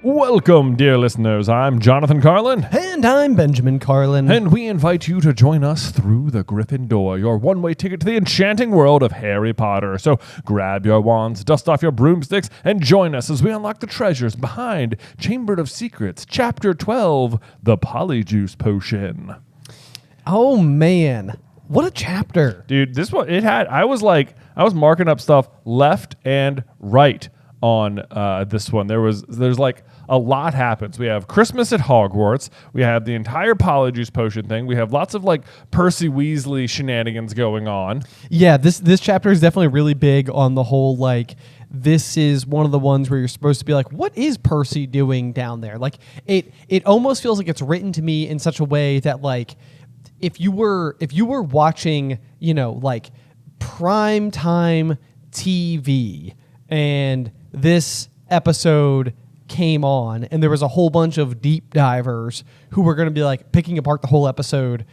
Welcome, dear listeners. I'm Jonathan Carlin. And I'm Benjamin Carlin. And we invite you to join us through the Griffin door, your one-way ticket to the enchanting world of Harry Potter. So grab your wands, dust off your broomsticks, and join us as we unlock the treasures behind Chamber of Secrets, Chapter 12, The Polyjuice Potion. Oh, man. What a chapter. Dude, this one, I was marking up stuff left and right on this one. There's like a lot happens. We have Christmas at Hogwarts. We have the entire Polyjuice Potion thing. We have lots of like Percy Weasley shenanigans going on. Yeah, this chapter is definitely really big on the whole, like, this is one of the ones where you're supposed to be like, what is Percy doing down there? Like, it almost feels like it's written to me in such a way that, like, if you were watching, like prime time TV and this episode came on and there was a whole bunch of deep divers who were going to be like picking apart the whole episode,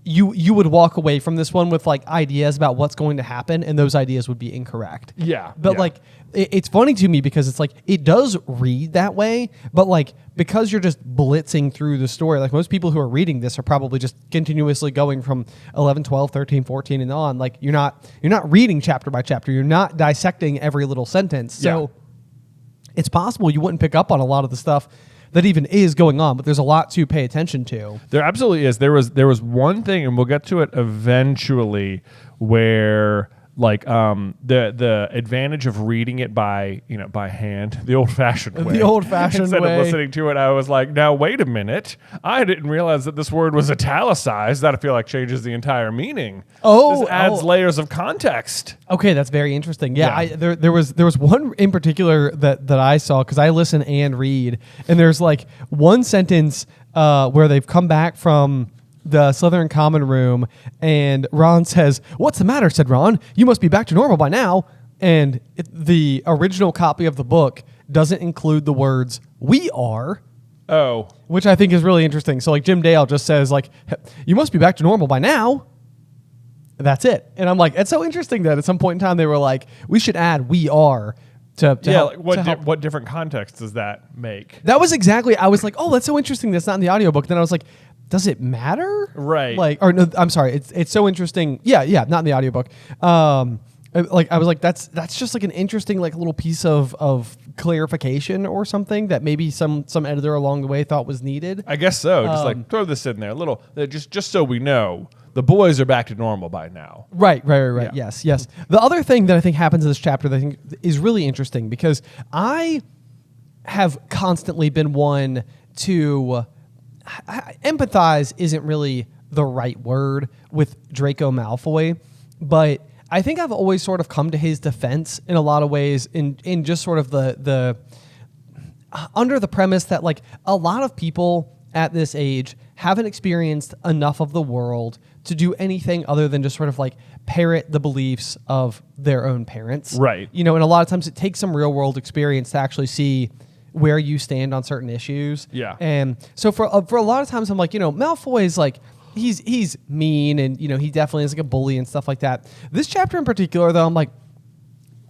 you would walk away from this one with like ideas about what's going to happen, and those ideas would be incorrect. Yeah. But like, it's funny to me because it's like, it does read that way, but like, because you're just blitzing through the story, like most people who are reading this are probably just continuously going from 11, 12, 13, 14 and on. Like you're not reading chapter by chapter. You're not dissecting every little sentence. So it's possible you wouldn't pick up on a lot of the stuff that even is going on, but there's a lot to pay attention to. There absolutely is. There was one thing, and we'll get to it eventually, where like the advantage of reading it by hand, the old-fashioned way. The old-fashioned Instead way. of listening to it, I was like, now wait a minute. I didn't realize that this word was italicized. That I feel like changes the entire meaning. This adds layers of context. Okay, that's very interesting. Yeah. There was one in particular that I saw because I listen and read, and there's like one sentence where they've come back from the Slytherin Common Room, and Ron says, "What's the matter?" said Ron. "You must be back to normal by now." And the original copy of the book doesn't include the words "we are." Oh. Which I think is really interesting. So like Jim Dale just says like, "You must be back to normal by now." That's it. And I'm like, it's so interesting that at some point in time they were like, we should add "we are" to help, what different context does that make? That was exactly, I was like, oh, that's so interesting that's not in the audiobook. Then I was like, does it matter? Right. Like, or no, I'm sorry. It's so interesting. Yeah, not in the audiobook. Like I was like, that's just like an interesting like little piece of clarification or something that maybe some editor along the way thought was needed. I guess so. Just like throw this in there, a little, just so we know the boys are back to normal by now. Right. Yeah. Yes. The other thing that I think happens in this chapter that I think is really interesting, because I have constantly been one to empathize isn't really the right word with Draco Malfoy, but I think I've always sort of come to his defense in a lot of ways in just sort of the under the premise that like a lot of people at this age haven't experienced enough of the world to do anything other than just sort of like parrot the beliefs of their own parents. Right. And a lot of times it takes some real world experience to actually see where you stand on certain issues. Yeah. And so for a lot of times I'm like, Malfoy is like, he's mean and, he definitely is like a bully and stuff like that. This chapter in particular, though, I'm like,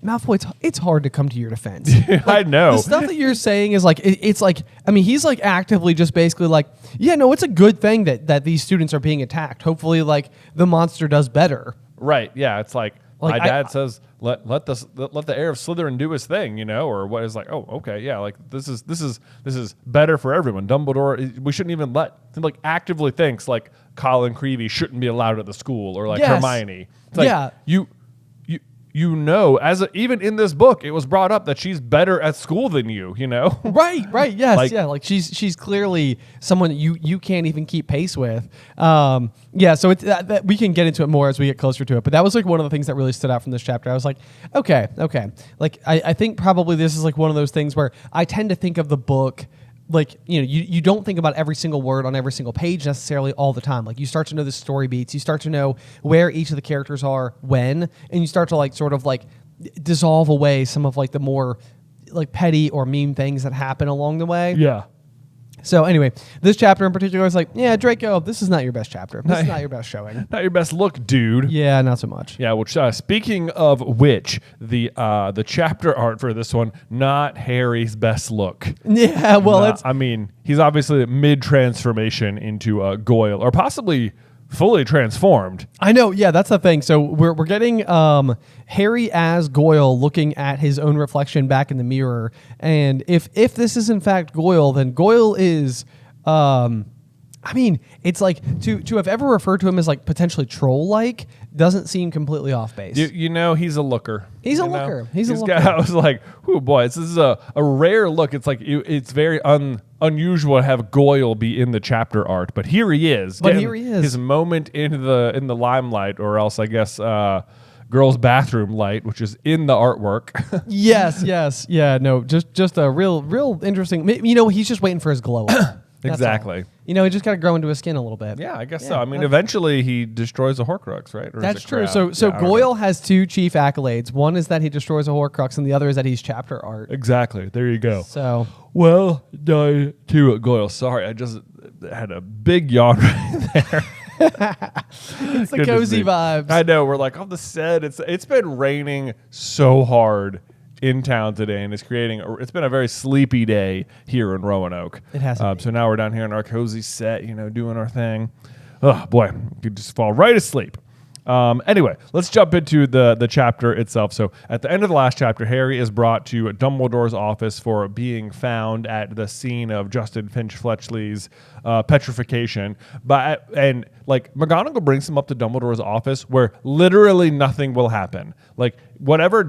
Malfoy, it's hard to come to your defense. Like, I know. The stuff that you're saying is like, it's like, I mean, he's like actively just basically like, yeah, no, it's a good thing that these students are being attacked. Hopefully, like, the monster does better. Right. Yeah. It's like my dad says, let the heir of Slytherin do his thing, or what is like, oh, okay. Yeah. Like this is better for everyone. Dumbledore, we shouldn't even like actively thinks like Colin Creevey shouldn't be allowed at the school, or like Hermione. It's like, even in this book, it was brought up that she's better at school than you, Right, yes, like she's clearly someone that you can't even keep pace with. So it's that we can get into it more as we get closer to it. But that was like one of the things that really stood out from this chapter. I was like, okay. Like I think probably this is like one of those things where I tend to think of the book like, you don't think about every single word on every single page necessarily all the time. Like you start to know the story beats, you start to know where each of the characters are when, and you start to like sort of like dissolve away some of like the more like petty or mean things that happen along the way. Yeah. So anyway, this chapter in particular is like, yeah, Draco, this is not your best chapter. This is not your best showing. Not your best look, dude. Yeah, not so much. Yeah, which speaking of which, the chapter art for this one, not Harry's best look. Yeah, well, I mean, he's obviously mid-transformation into Goyle, or possibly fully transformed. I know, yeah, that's the thing. So we're getting Harry as Goyle looking at his own reflection back in the mirror, and if this is in fact Goyle, then Goyle is, I mean, it's like to have ever referred to him as like potentially troll-like doesn't seem completely off base. You know, he's a looker. He's a looker. He's a looker. I was like, oh boy, this is a rare look. It's like it's very unusual to have Goyle be in the chapter art, but here he is. But here he is. His moment in the limelight, or else I guess girls' bathroom light, which is in the artwork. yes, yeah, no, just a real interesting. You know, he's just waiting for his glow up. Exactly. You know, he just got to grow into his skin a little bit. Yeah, I guess so. I mean, eventually he destroys a Horcrux, right? Or that's is it true. Crab? So Goyle has two chief accolades. One is that he destroys a Horcrux, and the other is that he's chapter art. Exactly. There you go. So well done to Goyle. Sorry, I just had a big yawn right there. It's the cozy vibes. I know. We're like on the set. It's been raining so hard in town today, and it's been a very sleepy day here in Roanoke. It has to be. So now we're down here in our cozy set, doing our thing. Oh boy, you could just fall right asleep. Anyway, let's jump into the chapter itself. So at the end of the last chapter, Harry is brought to Dumbledore's office for being found at the scene of Justin Finch-Fletchley's petrification. And McGonagall brings him up to Dumbledore's office where literally nothing will happen. Like whatever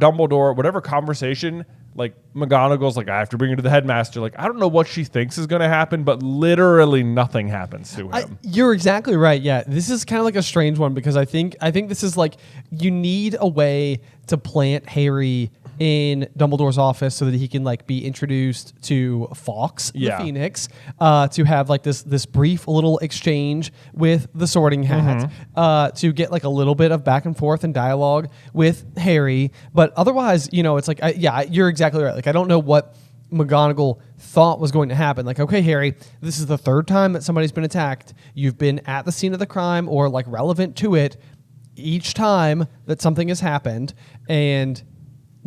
conversation, McGonagall's like, I have to bring you to the headmaster. I don't know what she thinks is going to happen, but literally nothing happens to him. You're exactly right. Yeah, this is kind of like a strange one because I think this is like you need a way to plant Harry in Dumbledore's office so that he can be introduced to Fawkes, the Phoenix, to have this brief little exchange with the Sorting Hat, to get a little bit of back and forth and dialogue with Harry. But otherwise, it's you're exactly right. I don't know what McGonagall thought was going to happen. Okay, Harry, this is the third time that somebody's been attacked. You've been at the scene of the crime or relevant to it each time that something has happened, and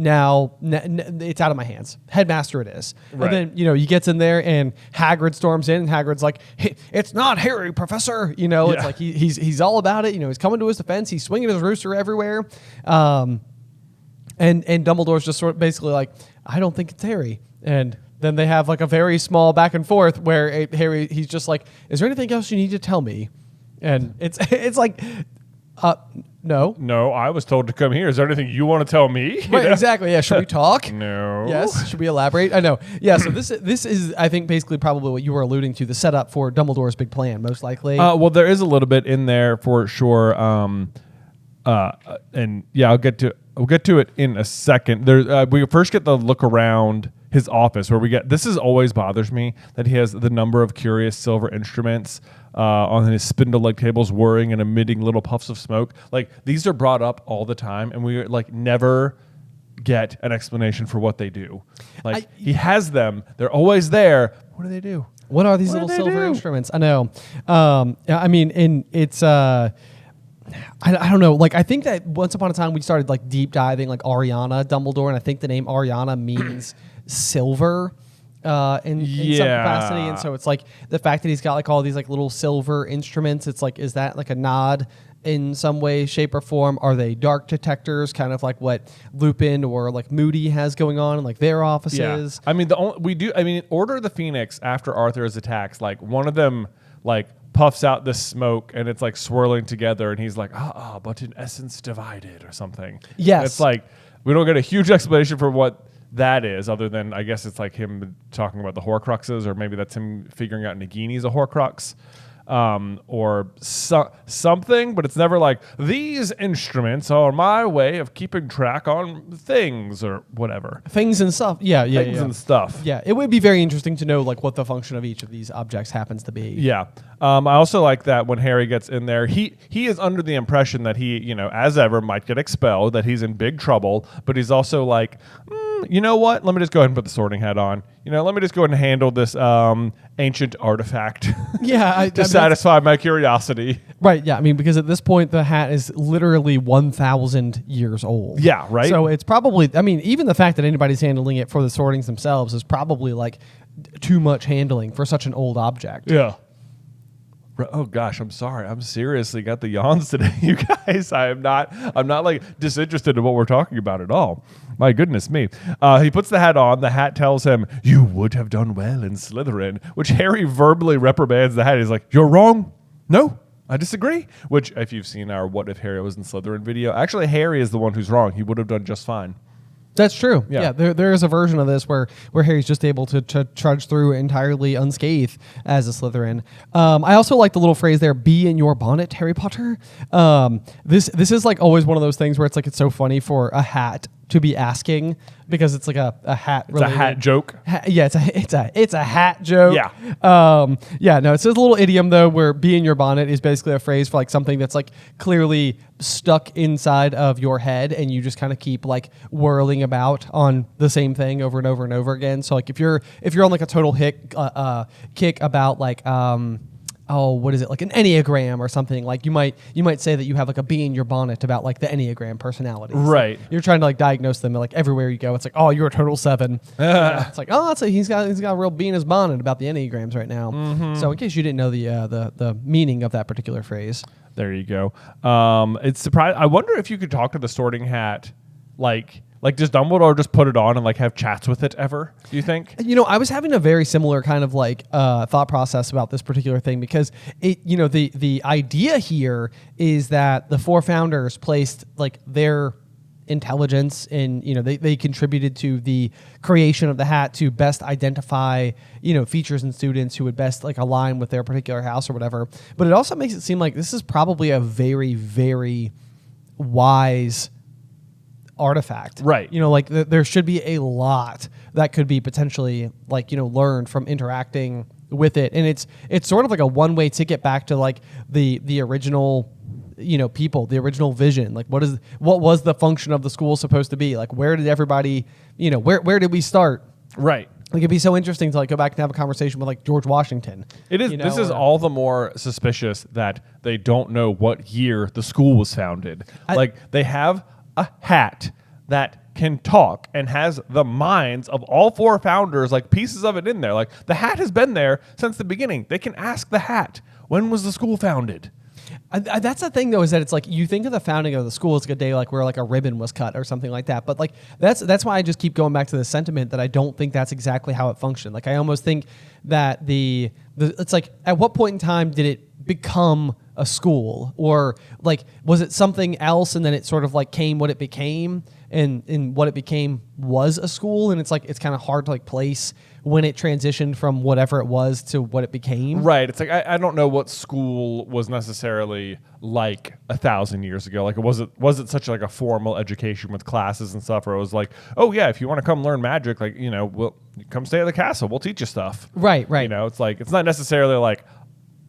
now it's out of my hands. Headmaster it is. Right. And then, he gets in there and Hagrid storms in and Hagrid's like, hey, it's not Harry, Professor. It's like he's all about it. He's coming to his defense. He's swinging his rooster everywhere. And Dumbledore's just sort of basically like, I don't think it's Harry. And then they have a very small back and forth where Harry, he's just like, is there anything else you need to tell me? And it's like, no. No, I was told to come here. Is there anything you want to tell me? Right, exactly. Yeah. Should we talk? No. Yes. Should we elaborate? I know. Yeah. So this is, I think, basically probably what you were alluding to, the setup for Dumbledore's big plan, most likely. Well, there is a little bit in there for sure. And yeah, we'll get to it in a second. We first get the look around his office where this is always bothers me that he has the number of curious silver instruments on his spindle-like tables whirring and emitting little puffs of smoke. These are brought up all the time, and we never get an explanation for what they do. He has them; they're always there. What do they do? What are these little silver instruments? I know. I mean, it's. I don't know. I think that once upon a time we started deep diving Ariana Dumbledore, and I think the name Ariana means silver. In some capacity, and so it's the fact that he's got all these little silver instruments. It's is that a nod in some way, shape, or form? Are they dark detectors, kind of what Lupin or Moody has going on in their offices? Yeah. I mean, Order of the Phoenix after Arthur is attacked, one of them puffs out this smoke and it's swirling together, and he's like, but in essence divided or something. Yes, it's we don't get a huge explanation for what that is, other than I guess it's him talking about the Horcruxes, or maybe that's him figuring out Nagini's a Horcrux, or something. But it's never these instruments are my way of keeping track on things or whatever. Things and stuff. Yeah. Things and stuff. Yeah, it would be very interesting to know what the function of each of these objects happens to be. Yeah. I also like that when Harry gets in there, he is under the impression that he, as ever, might get expelled, that he's in big trouble, but he's also you know what? Let me just go ahead and put the sorting hat on. Let me just go ahead and handle this ancient artifact. Yeah. to satisfy my curiosity. Right, yeah. I mean, because at this point, the hat is literally 1,000 years old. Yeah, right? So it's probably, I mean, even the fact that anybody's handling it for the sortings themselves is probably like too much handling for such an old object. Yeah. Oh gosh, I'm sorry. I'm seriously got the yawns today, you guys. I'm not like disinterested in what we're talking about at all. My goodness me. He puts the hat on. The hat tells him, "You would have done well in Slytherin," which Harry verbally reprimands the hat. He's like, "You're wrong. No, I disagree." Which, if you've seen our "What if Harry was in Slytherin" video, actually Harry is the one who's wrong. He would have done just fine. That's true. Yeah. There is a version of this where Harry's just able to trudge through entirely unscathed as a Slytherin. I also like the little phrase there, "be in your bonnet, Harry Potter." This is like always one of those things where it's like it's so funny for a hat to be asking because it's like a hat. It's a hat joke. Yeah, it's a hat joke. Yeah. No, it's a little idiom though, where "be in your bonnet" is basically a phrase for like something that's like clearly stuck inside of your head, and you just kind of keep like whirling about on the same thing over and over and over again. So like if you're on like a total kick about like what is it, like an Enneagram or something, like you might say that you have like a bee in your bonnet about like the Enneagram personalities. Right. Like, you're trying to like diagnose them, and like everywhere you go, it's like, oh, you're a total 7. It's like, oh, he's got a real bee in his bonnet about the Enneagrams right now. Mm-hmm. So in case you didn't know the meaning of that particular phrase. There you go. It's surprising. I wonder if you could talk to the sorting hat, like does Dumbledore just put it on and like have chats with it ever? Do you think? I was having a very similar kind of like thought process about this particular thing because the idea here is that the 4 founders placed like their intelligence in, they contributed to the creation of the hat to best identify, features in students who would best like align with their particular house or whatever. But it also makes it seem like this is probably a very, very wise artifact, right? There should be a lot that could be potentially like learned from interacting with it, and it's sort of like a one-way ticket back to like the original people, the original vision. Like what was the function of the school supposed to be? Like where did everybody where did we start? Right. Like it'd be so interesting to like go back and have a conversation with like George Washington. It is. This is all the more suspicious that they don't know what year the school was founded. They have a hat that can talk and has the minds of all 4 founders, like pieces of it in there. Like the hat has been there since the beginning. They can ask the hat, when was the school founded? That's the thing though, is that it's like you think of the founding of the school as like a day like where like a ribbon was cut or something like that. But like that's why I just keep going back to the sentiment that I don't think that's exactly how it functioned. Like I almost think that it's like at what point in time did it become a school, or like was it something else and then it sort of like came what it became, and what it became was a school, and it's like it's kind of hard to like place when it transitioned from whatever it was to what it became. Right. It's like I don't know what school was necessarily like 1,000 years ago. Like was it such like a formal education with classes and stuff, or it was like, oh yeah, if you want to come learn magic, like we'll come stay at the castle, we'll teach you stuff. Right. It's like it's not necessarily like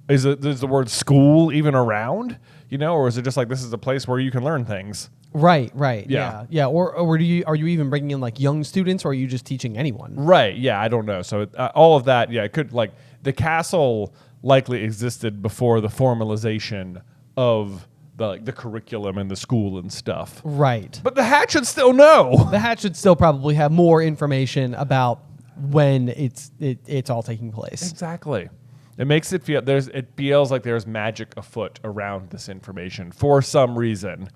is the word school even around? Or is it just like this is a place where you can learn things? Right. Yeah. Or are you even bringing in like young students, or are you just teaching anyone? Right. Yeah. I don't know. So all of that. Yeah. It could like the castle likely existed before the formalization of the curriculum and the school and stuff. Right. But the hat should still know. The hat should still probably have more information about when it's all taking place. Exactly. It makes it feels like there's magic afoot around this information for some reason.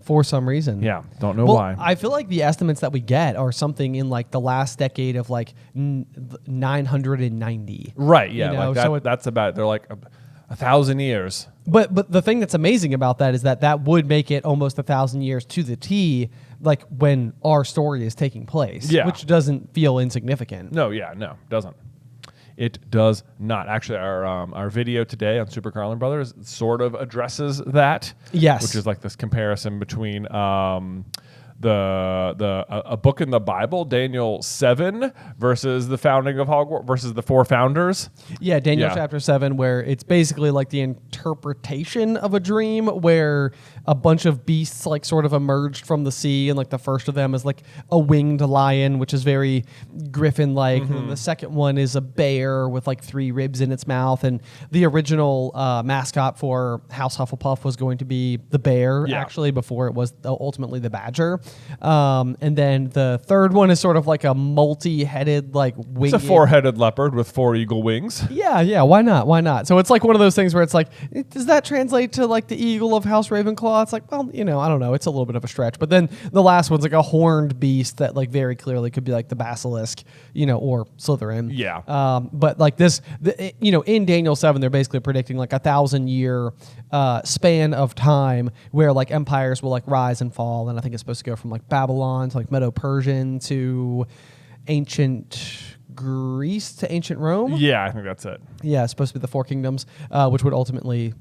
Yeah. Don't know why. I feel like the estimates that we get are something in like the last decade of like 990. Right. Yeah. Like that, that's about, they're like 1,000 years. But the thing that's amazing about that is that would make it almost 1,000 years to the T, like when our story is taking place. Yeah. Which doesn't feel insignificant. No, doesn't. It does not. Actually, our video today on Super Carlin Brothers sort of addresses that. Yes. Which is like this comparison between a book in the Bible, Daniel 7, versus the founding of Hogwarts, versus the 4 founders. Yeah, Daniel chapter 7, where it's basically like the interpretation of a dream where a bunch of beasts like sort of emerged from the sea, and like the first of them is like a winged lion, which is very Griffin-like, and the second one is a bear with like 3 ribs in its mouth, and the original mascot for House Hufflepuff was going to be the bear, actually, before it was ultimately the badger. And then the third one is sort of like a multi-headed, like winged. It's a 4-headed leopard with 4 eagle wings. Yeah, why not? So it's like one of those things where it's like, does that translate to like the eagle of House Ravenclaw? It's like, well, I don't know. It's a little bit of a stretch. But then the last one's like a horned beast that like very clearly could be like the basilisk, or Slytherin. Yeah. But like this, in Daniel 7, they're basically predicting like 1,000-year span of time where like empires will like rise and fall. And I think it's supposed to go from like Babylon to like Medo-Persian to ancient Greece to ancient Rome. Yeah, I think that's it. Yeah, it's supposed to be the 4 kingdoms, which would ultimately,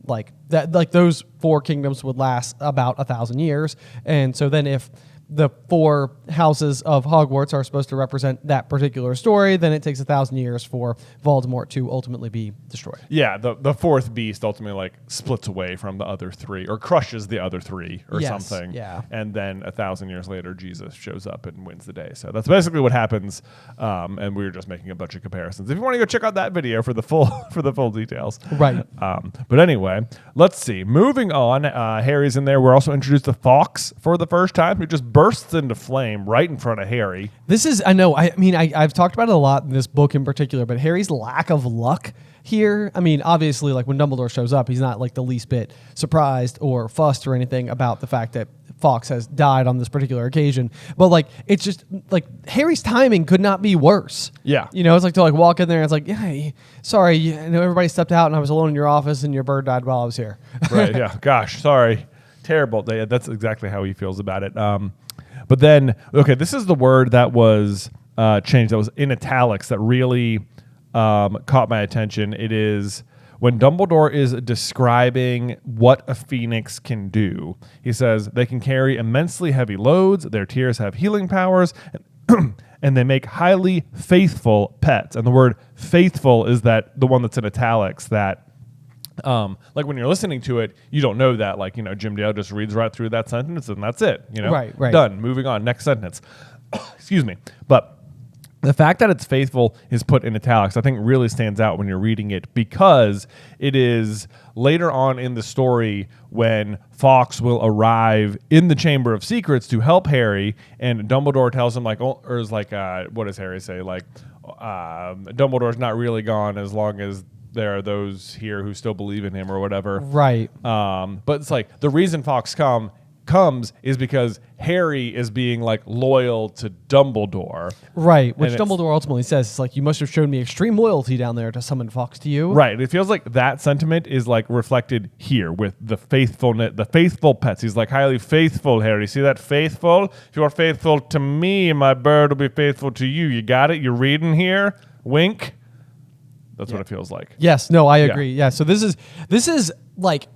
like that, like those 4 kingdoms would last about 1,000 years. And so then if the 4 houses of Hogwarts are supposed to represent that particular story, then it takes 1,000 years for Voldemort to ultimately be destroyed. Yeah, the 4th beast ultimately like splits away from the other 3 or crushes the other 3 or something. Yeah. And then 1,000 years later, Jesus shows up and wins the day. So that's basically what happens. And we were just making a bunch of comparisons. If you want to go check out that video for the full details. Right. But anyway, let's see. Moving on, Harry's in there. We're also introduced to Fawkes for the first time, who just bursts into flame right in front of Harry. This is, I've talked about it a lot in this book in particular, but Harry's lack of luck here. I mean, obviously, like when Dumbledore shows up, he's not like the least bit surprised or fussed or anything about the fact that Fawkes has died on this particular occasion. But like, it's just like Harry's timing could not be worse. Yeah. It's like to like walk in there and it's like, yeah, sorry, everybody stepped out and I was alone in your office and your bird died while I was here. Right. Yeah. Gosh, sorry. Terrible. That's exactly how he feels about it. But then, okay, this is the word that was changed, that was in italics, that really caught my attention. It is when Dumbledore is describing what a phoenix can do. He says they can carry immensely heavy loads, their tears have healing powers, and they make highly faithful pets. And the word faithful is the one that's in italics that like when you're listening to it, you don't know that, like, Jim Dale just reads right through that sentence and that's it, Right. Done. Moving on. Next sentence. Excuse me. But the fact that it's faithful is put in italics, I think really stands out when you're reading it, because it is later on in the story when Fawkes will arrive in the Chamber of Secrets to help Harry, and Dumbledore tells him, like, what does Harry say? Like, Dumbledore's not really gone as long as there are those here who still believe in him or whatever. Right. But it's like the reason Fawkes comes is because Harry is being like loyal to Dumbledore. Right. Which Dumbledore ultimately says, it's like, you must have shown me extreme loyalty down there to summon Fawkes to you. Right. It feels like that sentiment is like reflected here with the faithful pets. He's like, highly faithful, Harry. See that faithful? If you are faithful to me, my bird will be faithful to you. You got it? You're reading here? Wink. That's what it feels like. Yes. No, I agree. Yeah. So this is like,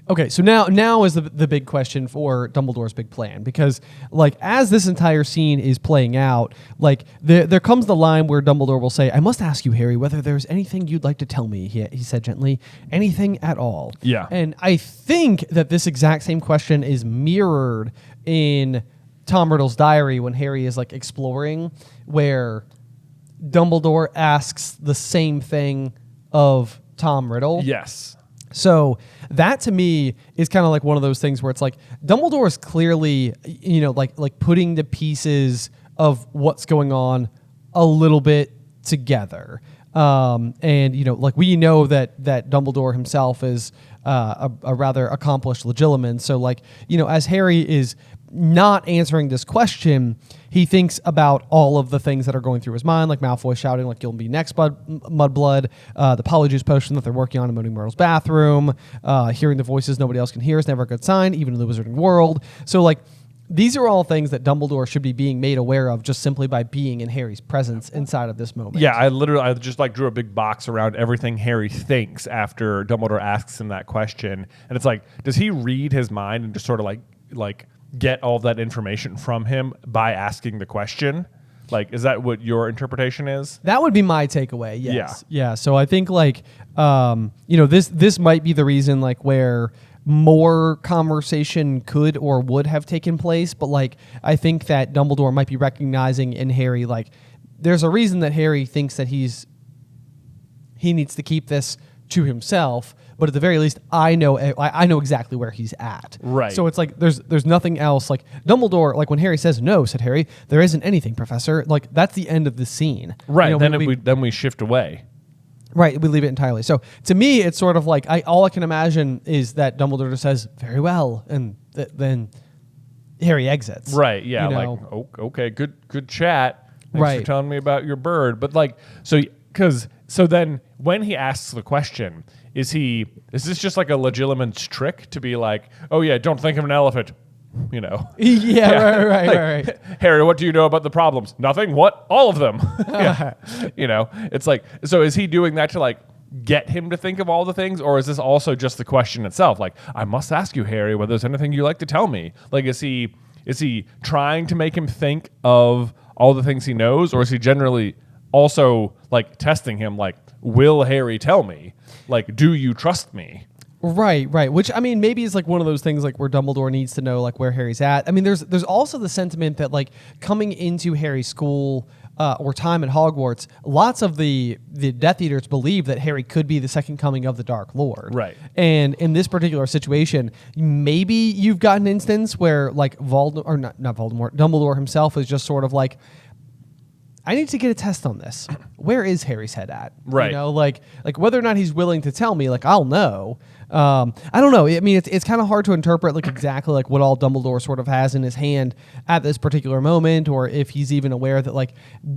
okay. So now is the big question for Dumbledore's big plan, because like as this entire scene is playing out, like there comes the line where Dumbledore will say, "I must ask you, Harry, whether there's anything you'd like to tell me." He said gently, "Anything at all." Yeah. And I think that this exact same question is mirrored in Tom Riddle's diary when Harry is like exploring, where Dumbledore asks the same thing of Tom Riddle. Yes. So that to me is kind of like one of those things where it's like Dumbledore is clearly, like putting the pieces of what's going on a little bit together. And like we know that Dumbledore himself is a rather accomplished legilimate. So like, as Harry is not answering this question, he thinks about all of the things that are going through his mind, like Malfoy shouting, like, "You'll be next, Mudblood," the Polyjuice potion that they're working on in Moaning Myrtle's bathroom, hearing the voices nobody else can hear is never a good sign, even in the wizarding world. So, like, these are all things that Dumbledore should be being made aware of just simply by being in Harry's presence inside of this moment. Yeah, I just like drew a big box around everything Harry thinks after Dumbledore asks him that question. And it's like, does he read his mind and just sort of like get all that information from him by asking the question? Like, is that what your interpretation is? That would be my takeaway. Yes. Yeah. So I think like, this might be the reason like where more conversation could or would have taken place. But like, I think that Dumbledore might be recognizing in Harry, like there's a reason that Harry thinks that he needs to keep this to himself. But at the very least, I know exactly where he's at. Right. So it's like there's nothing else. Like Dumbledore, like when Harry says no, said Harry, there isn't anything, Professor. Like that's the end of the scene. Right. Then we shift away. Right. We leave it entirely. So to me, it's sort of like all I can imagine is that Dumbledore just says very well, and then Harry exits. Right. Yeah. Like okay, good chat. Thanks for telling me about your bird. But like so then when he asks the question. Is this just like a legitimate trick to be like, oh yeah, don't think of an elephant, Yeah, right. Harry, what do you know about the problems? Nothing. What? All of them. It's like, so is he doing that to like get him to think of all the things, or is this also just the question itself? Like, I must ask you, Harry, whether there's anything you'd like to tell me. Like, is he trying to make him think of all the things he knows, or is he generally also like testing him, like, will Harry tell me? Like, do you trust me? Right. Which, I mean, maybe is like one of those things like where Dumbledore needs to know like where Harry's at. I mean, there's also the sentiment that like coming into Harry's school or time at Hogwarts, lots of the Death Eaters believe that Harry could be the second coming of the Dark Lord. Right. And in this particular situation, maybe you've got an instance where like Dumbledore himself is just sort of like, I need to get a test on this. Where is Harry's head at? Right. Like whether or not he's willing to tell me, like I'll know. I don't know. I mean, it's kind of hard to interpret like exactly like what all Dumbledore sort of has in his hand at this particular moment, or if he's even aware that like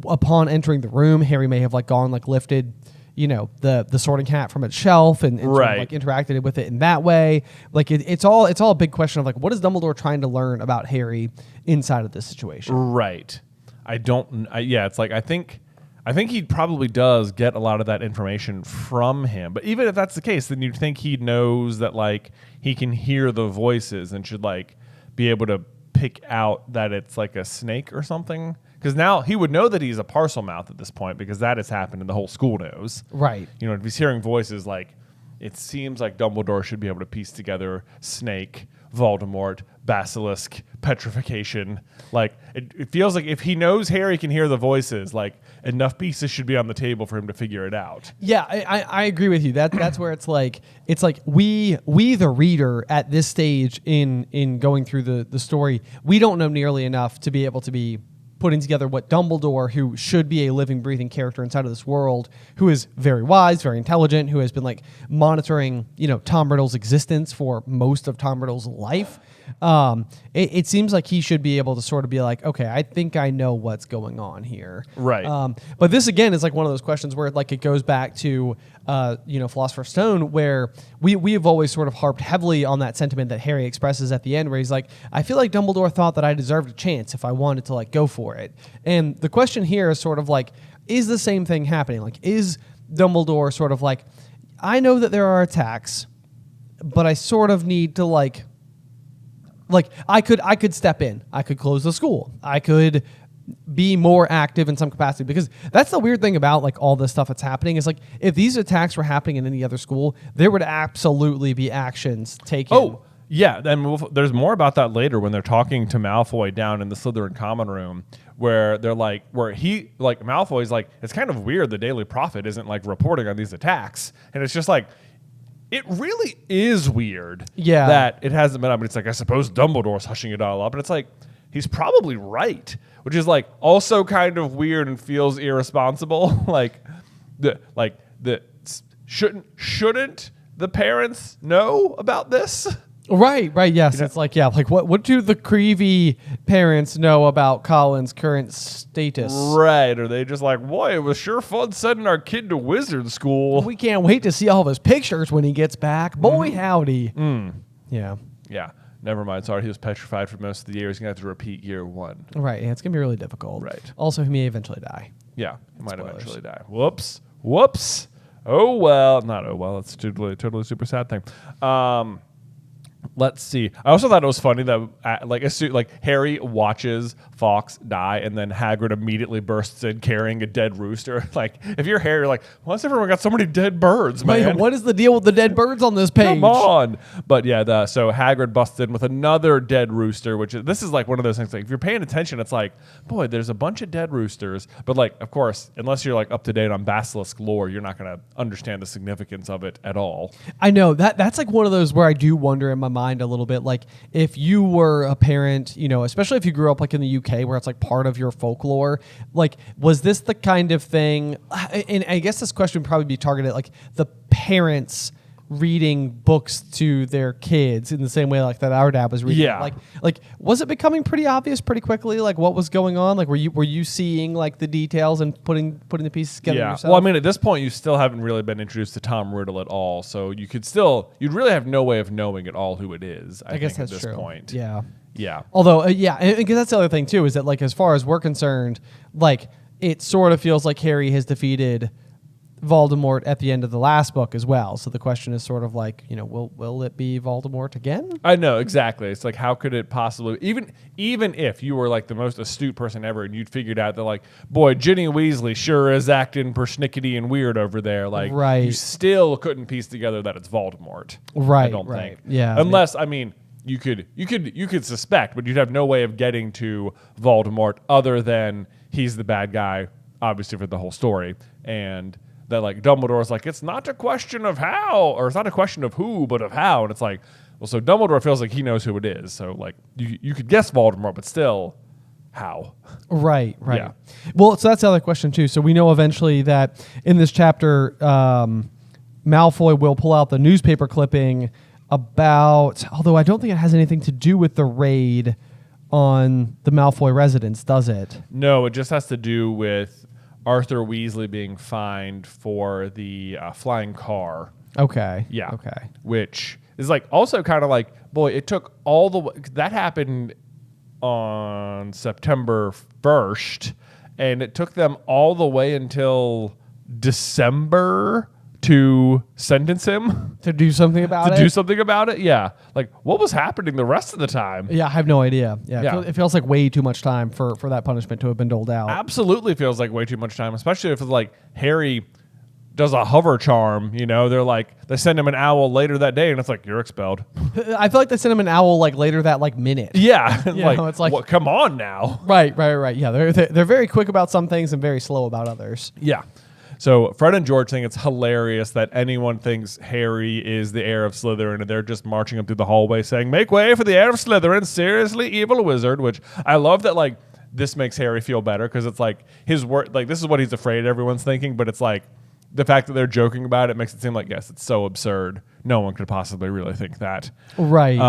upon entering the room, Harry may have like gone like lifted, the Sorting Hat from its shelf and sort of, like interacted with it in that way. Like it's all a big question of like what is Dumbledore trying to learn about Harry inside of this situation? Right. It's like I think he probably does get a lot of that information from him. But even if that's the case, then you'd think he knows that like he can hear the voices and should like be able to pick out that it's like a snake or something. Because now he would know that he's a parcel mouth at this point because that has happened and the whole school knows. Right. If he's hearing voices, like it seems like Dumbledore should be able to piece together snake, Voldemort, basilisk, petrification. Like it feels like if he knows Harry can hear the voices, like enough pieces should be on the table for him to figure it out. Yeah, I agree with you. That's where it's like we the reader at this stage in going through the story, we don't know nearly enough to be able to be putting together what Dumbledore, who should be a living, breathing character inside of this world, who is very wise, very intelligent, who has been like monitoring, Tom Riddle's existence for most of Tom Riddle's life. It seems like he should be able to sort of be like, okay, I think I know what's going on here. Right. But this again is like one of those questions where like it goes back to, Philosopher's Stone, where we have always sort of harped heavily on that sentiment that Harry expresses at the end, where he's like, I feel like Dumbledore thought that I deserved a chance if I wanted to like go for it. And the question here is sort of like, is the same thing happening? Like, is Dumbledore sort of like, I know that there are attacks, but I sort of need to like I could step in. I could close the school. I could be more active in some capacity, because that's the weird thing about like all this stuff that's happening is like if these attacks were happening in any other school, there would absolutely be actions taken. Oh, yeah. And there's more about that later when they're talking to Malfoy down in the Slytherin Common Room, where they're like, Malfoy's like, it's kind of weird the Daily Prophet isn't like reporting on these attacks. And it's just like, it really is weird that it hasn't been up. But it's like, I suppose Dumbledore's hushing it all up. And it's like, he's probably right, which is like also kind of weird and feels irresponsible. Shouldn't the parents know about this? Right. Yes. It's like, what do the Creevy parents know about Colin's current status? Right. Are they just like, boy, it was sure fun sending our kid to wizard school. We can't wait to see all of his pictures when he gets back. Boy, howdy. Yeah. Yeah. Never mind. Sorry, he was petrified for most of the year. He's going to have to repeat year one. Right. Yeah, it's going to be really difficult. Right. Also, he may eventually die. Yeah. He might eventually die. Whoops. Oh, well. Not oh, well. It's totally super sad thing. let's see. I also thought it was funny that like Harry watches Fawkes die, and then Hagrid immediately bursts in carrying a dead rooster. Like, if you're Harry, you're like, why's everyone got so many dead birds, man? Wait, what is the deal with the dead birds on this page? Come on. But yeah, so Hagrid busts in with another dead rooster, this is like one of those things. Like, if you're paying attention, it's like, boy, there's a bunch of dead roosters. But like, of course, unless you're like up to date on basilisk lore, you're not going to understand the significance of it at all. I know that's like one of those where I do wonder in my mind a little bit, like if you were a parent, especially if you grew up like in the UK where it's like part of your folklore, like was this the kind of thing, and I guess this question would probably be targeted at like the parents reading books to their kids in the same way like that our dad was reading. Yeah. Like was it becoming pretty obvious pretty quickly like what was going on? Like were you seeing like the details and putting the pieces together yourself? Well, I mean, at this point you still haven't really been introduced to Tom Riddle at all, so you'd really have no way of knowing at all who it is. I guess think that's at this true. point. Yeah. Although and because that's the other thing too is that like as far as we're concerned, like it sort of feels like Harry has defeated Voldemort at the end of the last book as well. So the question is sort of like, will it be Voldemort again? I know, exactly. It's like, how could it possibly, even if you were like the most astute person ever and you'd figured out that like, boy, Ginny Weasley sure is acting persnickety and weird over there. Like, you still couldn't piece together that it's Voldemort. Right. I don't think. Yeah. Unless, I mean, you could suspect, but you'd have no way of getting to Voldemort other than he's the bad guy, obviously, for the whole story. And that like Dumbledore's like, it's not a question of how, or it's not a question of who, but of how. And it's like, well, so Dumbledore feels like he knows who it is. So like you could guess Voldemort, but still, how? Right. Yeah. Well, so that's the other question too. So we know eventually that in this chapter, Malfoy will pull out the newspaper clipping about, although I don't think it has anything to do with the raid on the Malfoy residence, does it? No, it just has to do with Arthur Weasley being fined for the flying car. Okay. Yeah. Okay. Which is like also kind of like, boy, it took all the way. That happened on September 1st, and it took them all the way until December to sentence him. To do something about it? To do something about it? Yeah. Like, what was happening the rest of the time? Yeah, I have no idea. Yeah. It feels like way too much time for that punishment to have been doled out. Absolutely feels like way too much time, especially if it's like Harry does a hover charm, they're like, they send him an owl later that day and it's like, you're expelled. I feel like they send him an owl like later that like minute. Yeah. It's like, well, come on now. Right. Yeah, they're very quick about some things and very slow about others. Yeah. So Fred and George think it's hilarious that anyone thinks Harry is the heir of Slytherin, and they're just marching him through the hallway saying, "Make way for the heir of Slytherin, seriously evil wizard," which I love that, like, this makes Harry feel better because it's like his word, like, this is what he's afraid everyone's thinking, but it's like the fact that they're joking about it makes it seem like, yes, it's so absurd. No one could possibly really think that. Right.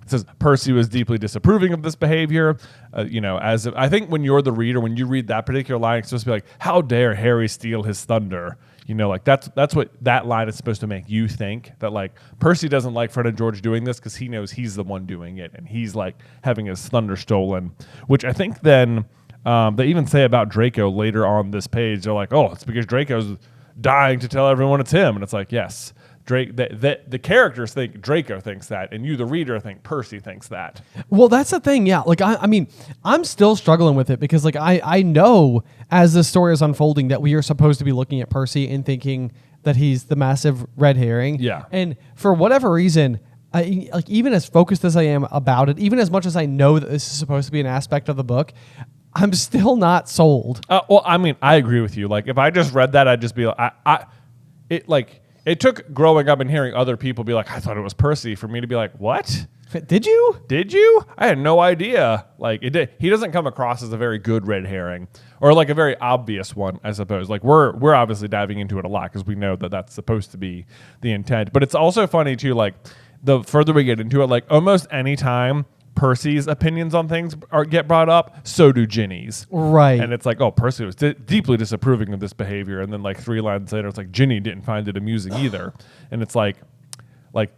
It says Percy was deeply disapproving of this behavior. As I think when you're the reader, when you read that particular line, it's supposed to be like, how dare Harry steal his thunder? Like that's what that line is supposed to make you think, that like Percy doesn't like Fred and George doing this because he knows he's the one doing it and he's like having his thunder stolen, which I think then they even say about Draco later on this page. They're like, oh, it's because Draco's dying to tell everyone it's him. And it's like, yes. The characters think Draco thinks that, and you, the reader, think Percy thinks that. Well, that's the thing, yeah. Like, I mean, I'm still struggling with it because, like, I know as the story is unfolding that we are supposed to be looking at Percy and thinking that he's the massive red herring. Yeah. And for whatever reason, even as focused as I am about it, even as much as I know that this is supposed to be an aspect of the book, I'm still not sold. Well, I mean, I agree with you. Like, if I just read that, I'd just be like, it took growing up and hearing other people be like, I thought it was Percy, for me to be like, what? Did you? Did you? I had no idea. Like, he doesn't come across as a very good red herring, or like a very obvious one, I suppose. Like, we're obviously diving into it a lot because we know that that's supposed to be the intent. But it's also funny too. Like, the further we get into it, like almost any time Percy's opinions on things get brought up, so do Ginny's. Right. And it's like, oh, Percy was deeply disapproving of this behavior. And then like 3 lines later, it's like, Ginny didn't find it amusing either. And it's like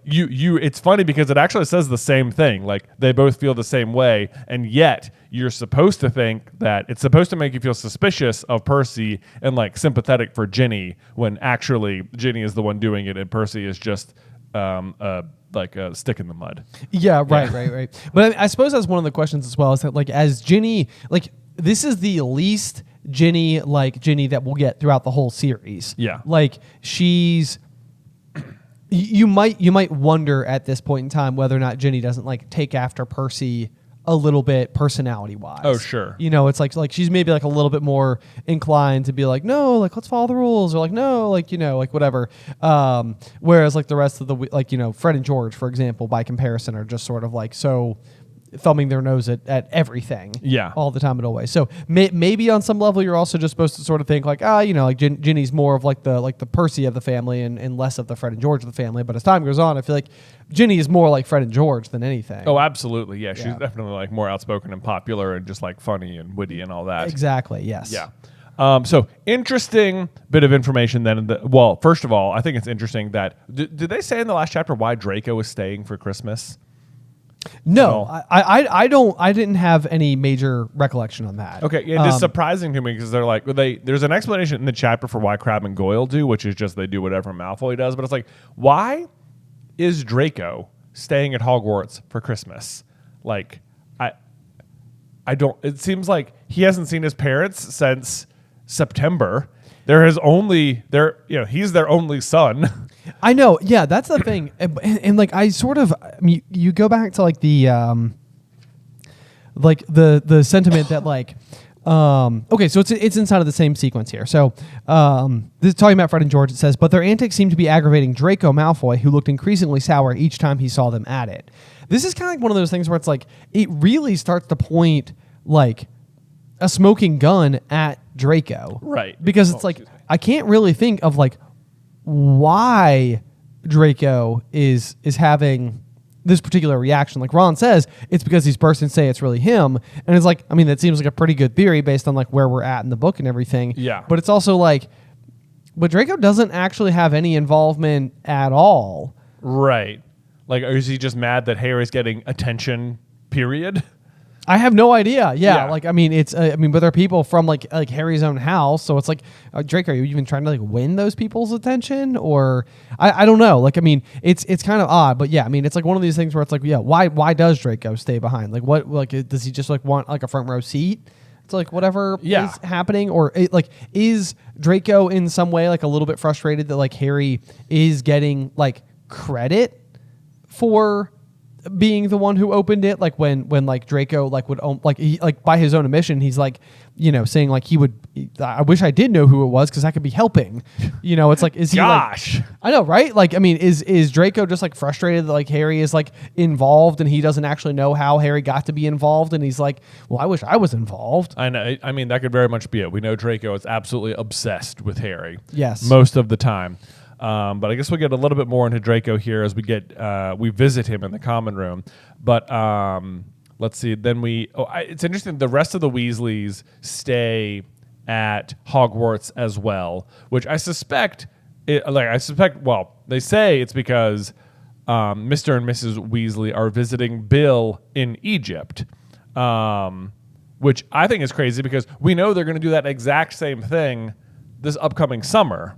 you it's funny because it actually says the same thing. Like, they both feel the same way. And yet you're supposed to think that it's supposed to make you feel suspicious of Percy and like sympathetic for Ginny, when actually Ginny is the one doing it and Percy is just like a stick in the mud. Yeah, right. But I suppose that's one of the questions as well, is that like as Ginny, like this is the least Ginny that we'll get throughout the whole series. Yeah. Like she's you might wonder at this point in time whether or not Ginny doesn't like take after Percy a little bit personality wise. Oh, sure. You know, it's like she's maybe like a little bit more inclined to be like, no, like let's follow the rules, or like no, like you know, like whatever. Whereas like the rest of the like you know, Fred and George, for example, by comparison, are just sort of like so thumbing their nose at everything. Yeah. All the time and always. So maybe on some level you're also just supposed to sort of think like, you know, like Ginny's more of like the Percy of the family and less of the Fred and George of the family. But as time goes on, I feel like Ginny is more like Fred and George than anything. Oh, absolutely. Yeah, she's definitely like more outspoken and popular and just like funny and witty and all that. Exactly. Yes. Yeah. So interesting bit of information then. Well, first of all, I think it's interesting that did they say in the last chapter why Draco was staying for Christmas? No, I don't. I didn't have any major recollection on that. Okay, and it's surprising to me because they're like there's an explanation in the chapter for why Crabbe and Goyle do, which is just they do whatever Malfoy does. But it's like, why is Draco staying at Hogwarts for Christmas? Like, I don't. It seems like he hasn't seen his parents since September. He's their only son. I know. Yeah, that's the thing. And like I sort of, I mean, you go back to like the sentiment that like, okay, so it's inside of the same sequence here. So this is talking about Fred and George. It says, but their antics seemed to be aggravating Draco Malfoy, who looked increasingly sour each time he saw them at it. This is kind of like one of those things where it's like, it really starts to point like a smoking gun at Draco. Right. Because it's like, I can't really think of like why Draco is having this particular reaction. Like Ron says, it's because these persons say it's really him. And it's like, I mean, that seems like a pretty good theory based on like where we're at in the book and everything. Yeah. But it's also like, but Draco doesn't actually have any involvement at all. Right. Like, or is he just mad that Harry's getting attention, period? I have no idea. Yeah. Like, I mean, it's, but they're people from like Harry's own house. So it's like, Drake, are you even trying to like win those people's attention? Or I don't know. Like, I mean, it's kind of odd, but yeah, I mean, it's like one of these things where it's like, yeah, why does Draco stay behind? Like what, like, does he just like want like a front row seat to like whatever is happening? Or like, is Draco in some way like a little bit frustrated that like Harry is getting like credit for being the one who opened it, like when like Draco like would like he like by his own admission he's like, you know, saying like I wish I did know who it was because I could be helping, you know. It's like, is he gosh like, I know, right? Like, I mean, is Draco just like frustrated that like Harry is like involved and he doesn't actually know how Harry got to be involved, and he's like, well, I wish I was involved. I know. I mean, that could very much be it. We know Draco is absolutely obsessed with Harry. Yes, most of the time. But I guess we'll get a little bit more into Draco here as we visit him in the common room. But let's see. Then it's interesting. The rest of the Weasleys stay at Hogwarts as well, which I suspect. Well, they say it's because Mr. and Mrs. Weasley are visiting Bill in Egypt, which I think is crazy because we know they're going to do that exact same thing this upcoming summer.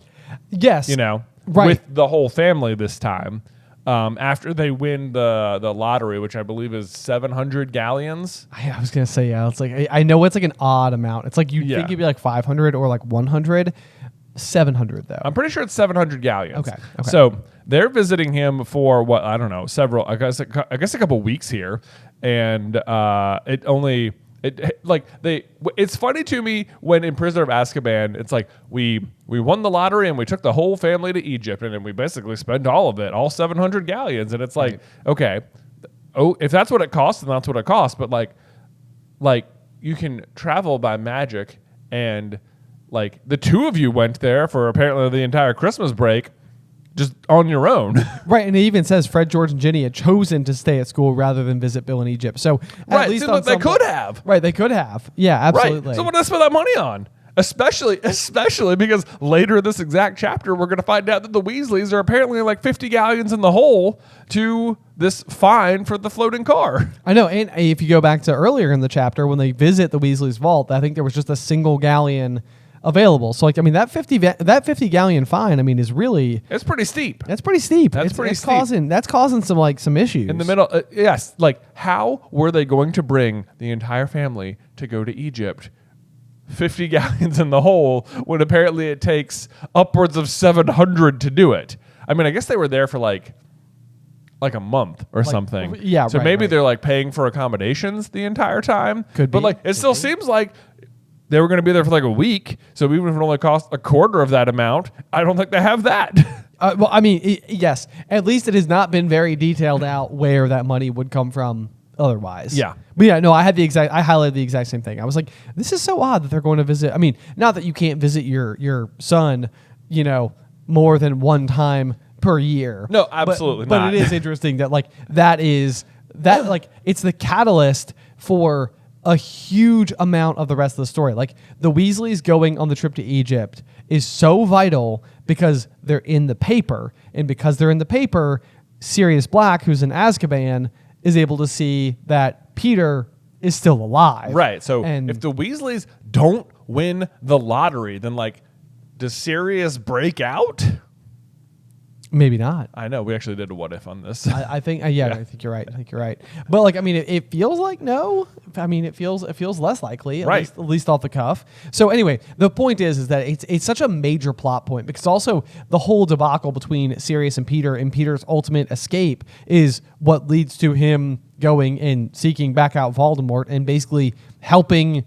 Yes. You know, right. With the whole family this time, after they win the lottery, which I believe is 700 galleons. I was going to say, yeah, it's like, I know it's like an odd amount. It's like you'd think it'd be like 500 or like 100. 700 though. I'm pretty sure it's 700 galleons. Okay. So they're visiting him for what, I don't know, I guess a couple weeks here. And it's funny to me when in Prisoner of Azkaban, it's like we won the lottery and we took the whole family to Egypt and then we basically spent all of it, all 700 galleons. And it's like, okay, if that's what it costs, then that's what it costs. But like you can travel by magic, and like the two of you went there for apparently the entire Christmas break just on your own. Right, and it even says Fred, George, and Ginny had chosen to stay at school rather than visit Bill in Egypt. So at least they could have. Right, they could have. Yeah, absolutely. Right. So what did I spend that money on? Especially because later in this exact chapter, we're going to find out that the Weasleys are apparently like 50 galleons in the hole to this fine for the floating car. I know, and if you go back to earlier in the chapter when they visit the Weasleys' vault, I think there was just a single galleon available. So like, I mean, that 50 galleon fine, I mean, is really, it's pretty steep. that's pretty steep. That's pretty steep. That's causing some issues In the middle, yes. Like, how were they going to bring the entire family to go to Egypt? 50 gallons in the hole when apparently it takes upwards of 700 to do it. I mean, I guess they were there for like a month or something. Yeah, so maybe they're like paying for accommodations the entire time. Could but be. Like, it still seems like they were going to be there for like a week. So even if it only cost a quarter of that amount, I don't think they have that. Well, I mean, yes. At least it has not been very detailed out where that money would come from otherwise. Yeah. But yeah, no, I highlighted the exact same thing. I was like, this is so odd that they're going to visit. I mean, not that you can't visit your son, more than one time per year. No, absolutely but not. But it is interesting that it's the catalyst for a huge amount of the rest of the story. Like, the Weasleys going on the trip to Egypt is so vital because they're in the paper. And because they're in the paper, Sirius Black, who's in Azkaban, is able to see that Peter is still alive. Right. So and if the Weasleys don't win the lottery, then like, does Sirius break out? maybe not. I know. We actually did a what if on this. I think I think you're right. I think you're right. But like, I mean, it feels like no. I mean, it feels less likely, at least off the cuff. So anyway, the point is that it's such a major plot point because also the whole debacle between Sirius and Peter's ultimate escape is what leads to him going and seeking back out Voldemort and basically helping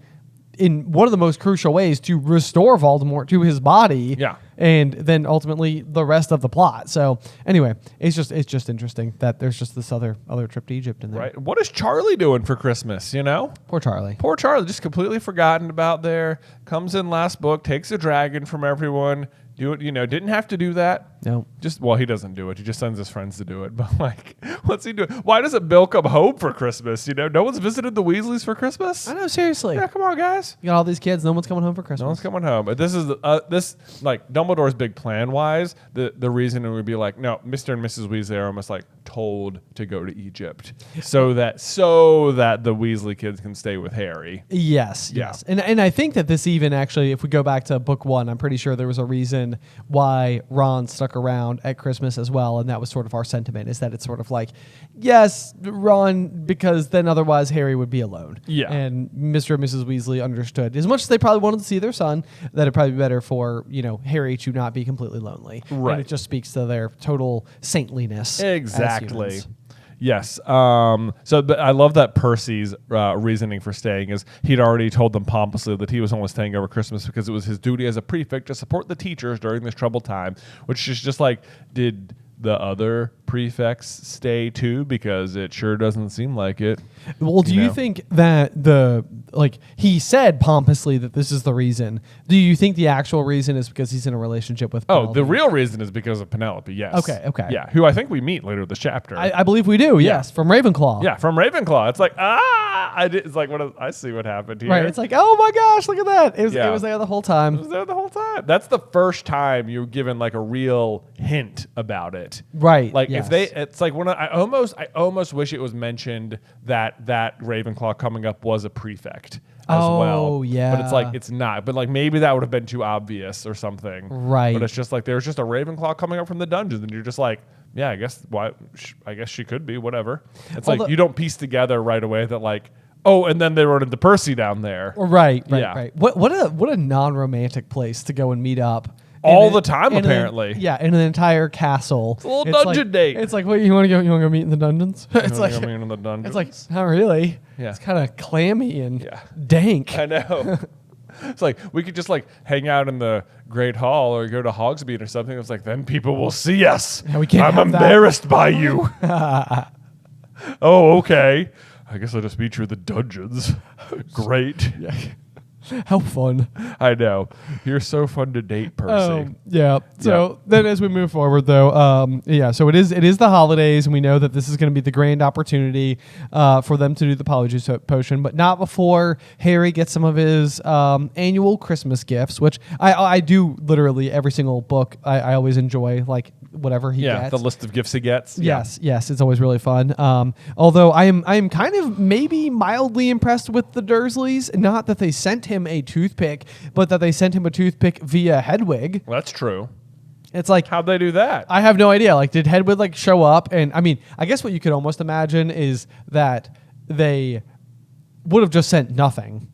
in one of the most crucial ways to restore Voldemort to his body. Yeah. And then ultimately the rest of the plot. So anyway, it's just interesting that there's just this other trip to Egypt in there. Right. What is Charlie doing for Christmas, you know? Poor Charlie. Poor Charlie, just completely forgotten about there. Comes in last book, takes a dragon from everyone. Do it, didn't have to do that. No. He doesn't do it. He just sends his friends to do it. But like, what's he doing? Why doesn't Bill come home for Christmas? No one's visited the Weasleys for Christmas. I know, seriously. Yeah, come on, guys. You got all these kids. No one's coming home for Christmas. No one's coming home. But this is Dumbledore's big plan wise. The reason it would be like, no, Mr. and Mrs. Weasley are almost like told to go to Egypt so that the Weasley kids can stay with Harry. Yes. Yeah. Yes. And I think that this even actually, if we go back to book 1, I'm pretty sure there was a reason why Ron stuck around at Christmas as well, and that was sort of our sentiment, is that it's sort of like, yes, Ron, because then otherwise Harry would be alone. Yeah. And Mr. and Mrs. Weasley understood, as much as they probably wanted to see their son, that it'd probably be better for, Harry to not be completely lonely. Right. And it just speaks to their total saintliness. Exactly. Yes. But I love that Percy's reasoning for staying is he'd already told them pompously that he was only staying over Christmas because it was his duty as a prefect to support the teachers during this troubled time, which is just like, did the other prefects stay too? Because it sure doesn't seem like it. Well, do you think that he said pompously that this is the reason? Do you think the actual reason is because he's in a relationship with Penelope? Oh, the real reason is because of Penelope, yes. Okay. Yeah, who I think we meet later this chapter. I believe we do, yes, from Ravenclaw. Yeah, from Ravenclaw. It's like, it's like, I see what happened here. Right, it's like, oh my gosh, look at that. It was there the whole time. It was there the whole time. That's the first time you're given like a real hint about it. Right. Like yes. it's like when I almost wish it was mentioned that Ravenclaw coming up was a prefect as well. Oh, yeah. But it's like, it's not. But like maybe that would have been too obvious or something. Right. But it's just like, there's just a Ravenclaw coming up from the dungeons and you're just like, yeah, I guess she could be, whatever. It's like, you don't piece together right away that like, oh, and then they run into Percy down there. Right. Yeah. What a non-romantic place to go and meet up. All the time, apparently. In an entire castle. It's a little dungeon date. It's like, what, you want to go meet in the dungeons? It's like, in the dungeons. it's like, not really. Yeah. It's kind of clammy and dank. I know. It's like, we could just like hang out in the Great Hall or go to Hogsmeade or something. It's like, then people will see us. Yeah, we can't I'm have embarrassed by you. Oh, okay. I guess I'll just meet you in the dungeons. Great. Yeah. How fun. I know. You're so fun to date, Percy. So then as we move forward, though, so it is the holidays, and we know that this is going to be the grand opportunity for them to do the Polyjuice potion, but not before Harry gets some of his annual Christmas gifts, which I do literally every single book. I always enjoy like whatever he gets. The list of gifts he gets. Yes, it's always really fun. Although I am kind of maybe mildly impressed with the Dursleys. Not that they sent him a toothpick, but that they sent him a toothpick via Hedwig. Well, that's true. It's like, how'd they do that? I have no idea. Like, did Hedwig like show up? And I mean, I guess what you could almost imagine is that they would have just sent nothing.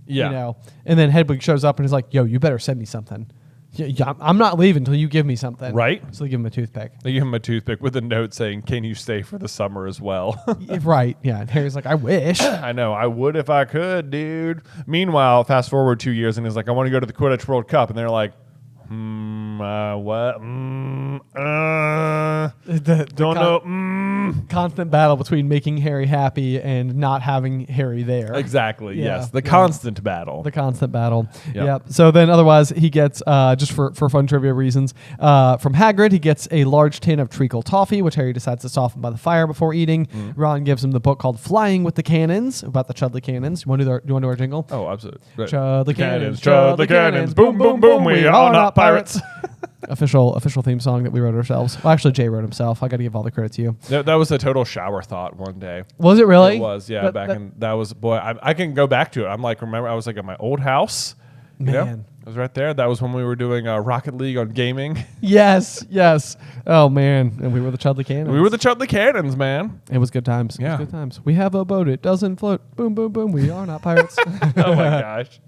Yeah. You know, and then Hedwig shows up and is like, "Yo, you better send me something. Yeah, I'm not leaving until you give me something." Right. So they give him a toothpick. They give him a toothpick with a note saying, "Can you stay for the summer as well?" Right. Yeah. And Harry's like, "I wish." I know. I would if I could, dude. Meanwhile, fast forward 2 years, and he's like, "I want to go to the Quidditch World Cup," and they're like, what? Don't know. Constant battle between making Harry happy and not having Harry there. Exactly. Yeah, Yes. The constant battle. The constant battle. Yep. Yep. So then otherwise he gets, just for fun trivia reasons, from Hagrid, he gets a large tin of treacle toffee, which Harry decides to soften by the fire before eating. Ron gives him the book called Flying with the Cannons, about the Chudley Cannons. You want to do our jingle? Oh, absolutely. Right. Chudley Cannons, Chudley Cannons. Boom, boom, boom. We are not pirates. Official theme song that we wrote ourselves. Well, actually, Jay wrote himself. I got to give all the credit to you. That was a total shower thought one day. Was it really? It was, yeah. That was, boy, I can go back to it. I'm like, remember, I was like at my old house. Man. You know? I was right there. That was when we were doing Rocket League on gaming. Yes. Oh, man. And we were the Chudley Cannons. We were the Chudley Cannons, man. It was good times. Yeah. It was good times. We have a boat. It doesn't float. Boom, boom, boom. We are not pirates. Oh, my gosh.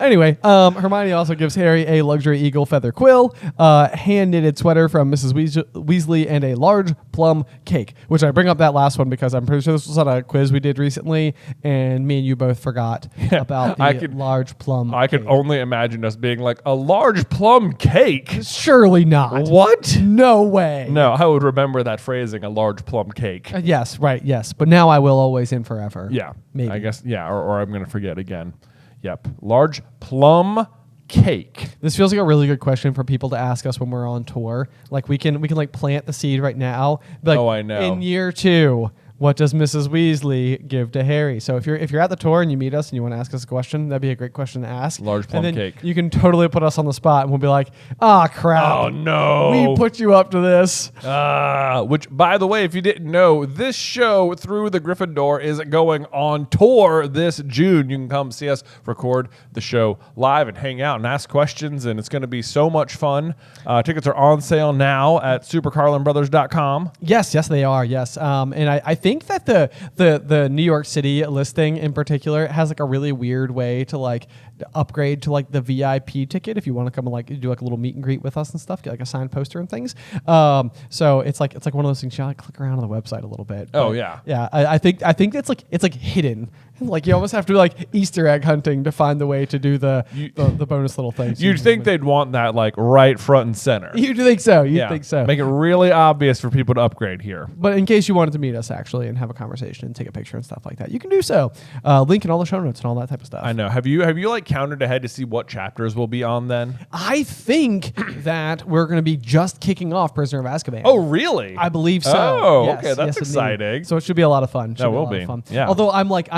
Anyway, Hermione also gives Harry a luxury eagle feather quill, hand-knitted sweater from Mrs. Weasley, and a large plum cake, which I bring up that last one because I'm pretty sure this was on a quiz we did recently, and me and you both forgot about the large plum I cake. could only imagine us being like, a large plum cake? Surely not. What? No way. No, I would remember that phrasing, a large plum cake. Yes, right, yes. But now I will always and forever. Yeah. Maybe. I guess, yeah, or I'm going to forget again. Yep. Large plum cake. This feels like a really good question for people to ask us when we're on tour. Like we can like plant the seed right now. Like, oh, I know. In year 2, what does Mrs. Weasley give to Harry? So if you're at the tour and you meet us and you want to ask us a question, that'd be a great question to ask. Large plum and then cake. You can totally put us on the spot and we'll be like, crap. Oh, no. We put you up to this. Which, by the way, if you didn't know, this show through the Gryffindor is going on tour this June. You can come see us record the show live and hang out and ask questions, and it's going to be so much fun. Tickets are on sale now at supercarlinbrothers.com. Yes, they are. Yes, and I think that the New York City listing in particular has like a really weird way to like upgrade to like the VIP ticket if you want to come and like do like a little meet and greet with us and stuff, get like a signed poster and things. So it's like one of those things you gotta click around on the website a little bit. Oh, but yeah. Yeah, I think it's like hidden. Like you almost have to do like Easter egg hunting to find the way to do the bonus little things. You'd think they'd want that like right front and center. You'd think so. You'd think so. Make it really obvious for people to upgrade here. But in case you wanted to meet us actually and have a conversation and take a picture and stuff like that, you can do so. Link in all the show notes and all that type of stuff. I know. Have you like counted ahead to see what chapters will be on then? I think that we're going to be just kicking off Prisoner of Azkaban. Oh, really? I believe so. Oh, Yes, okay. That's yes, exciting. indeed. So it should be a lot of fun. That will be. Fun. Yeah. Although I'm like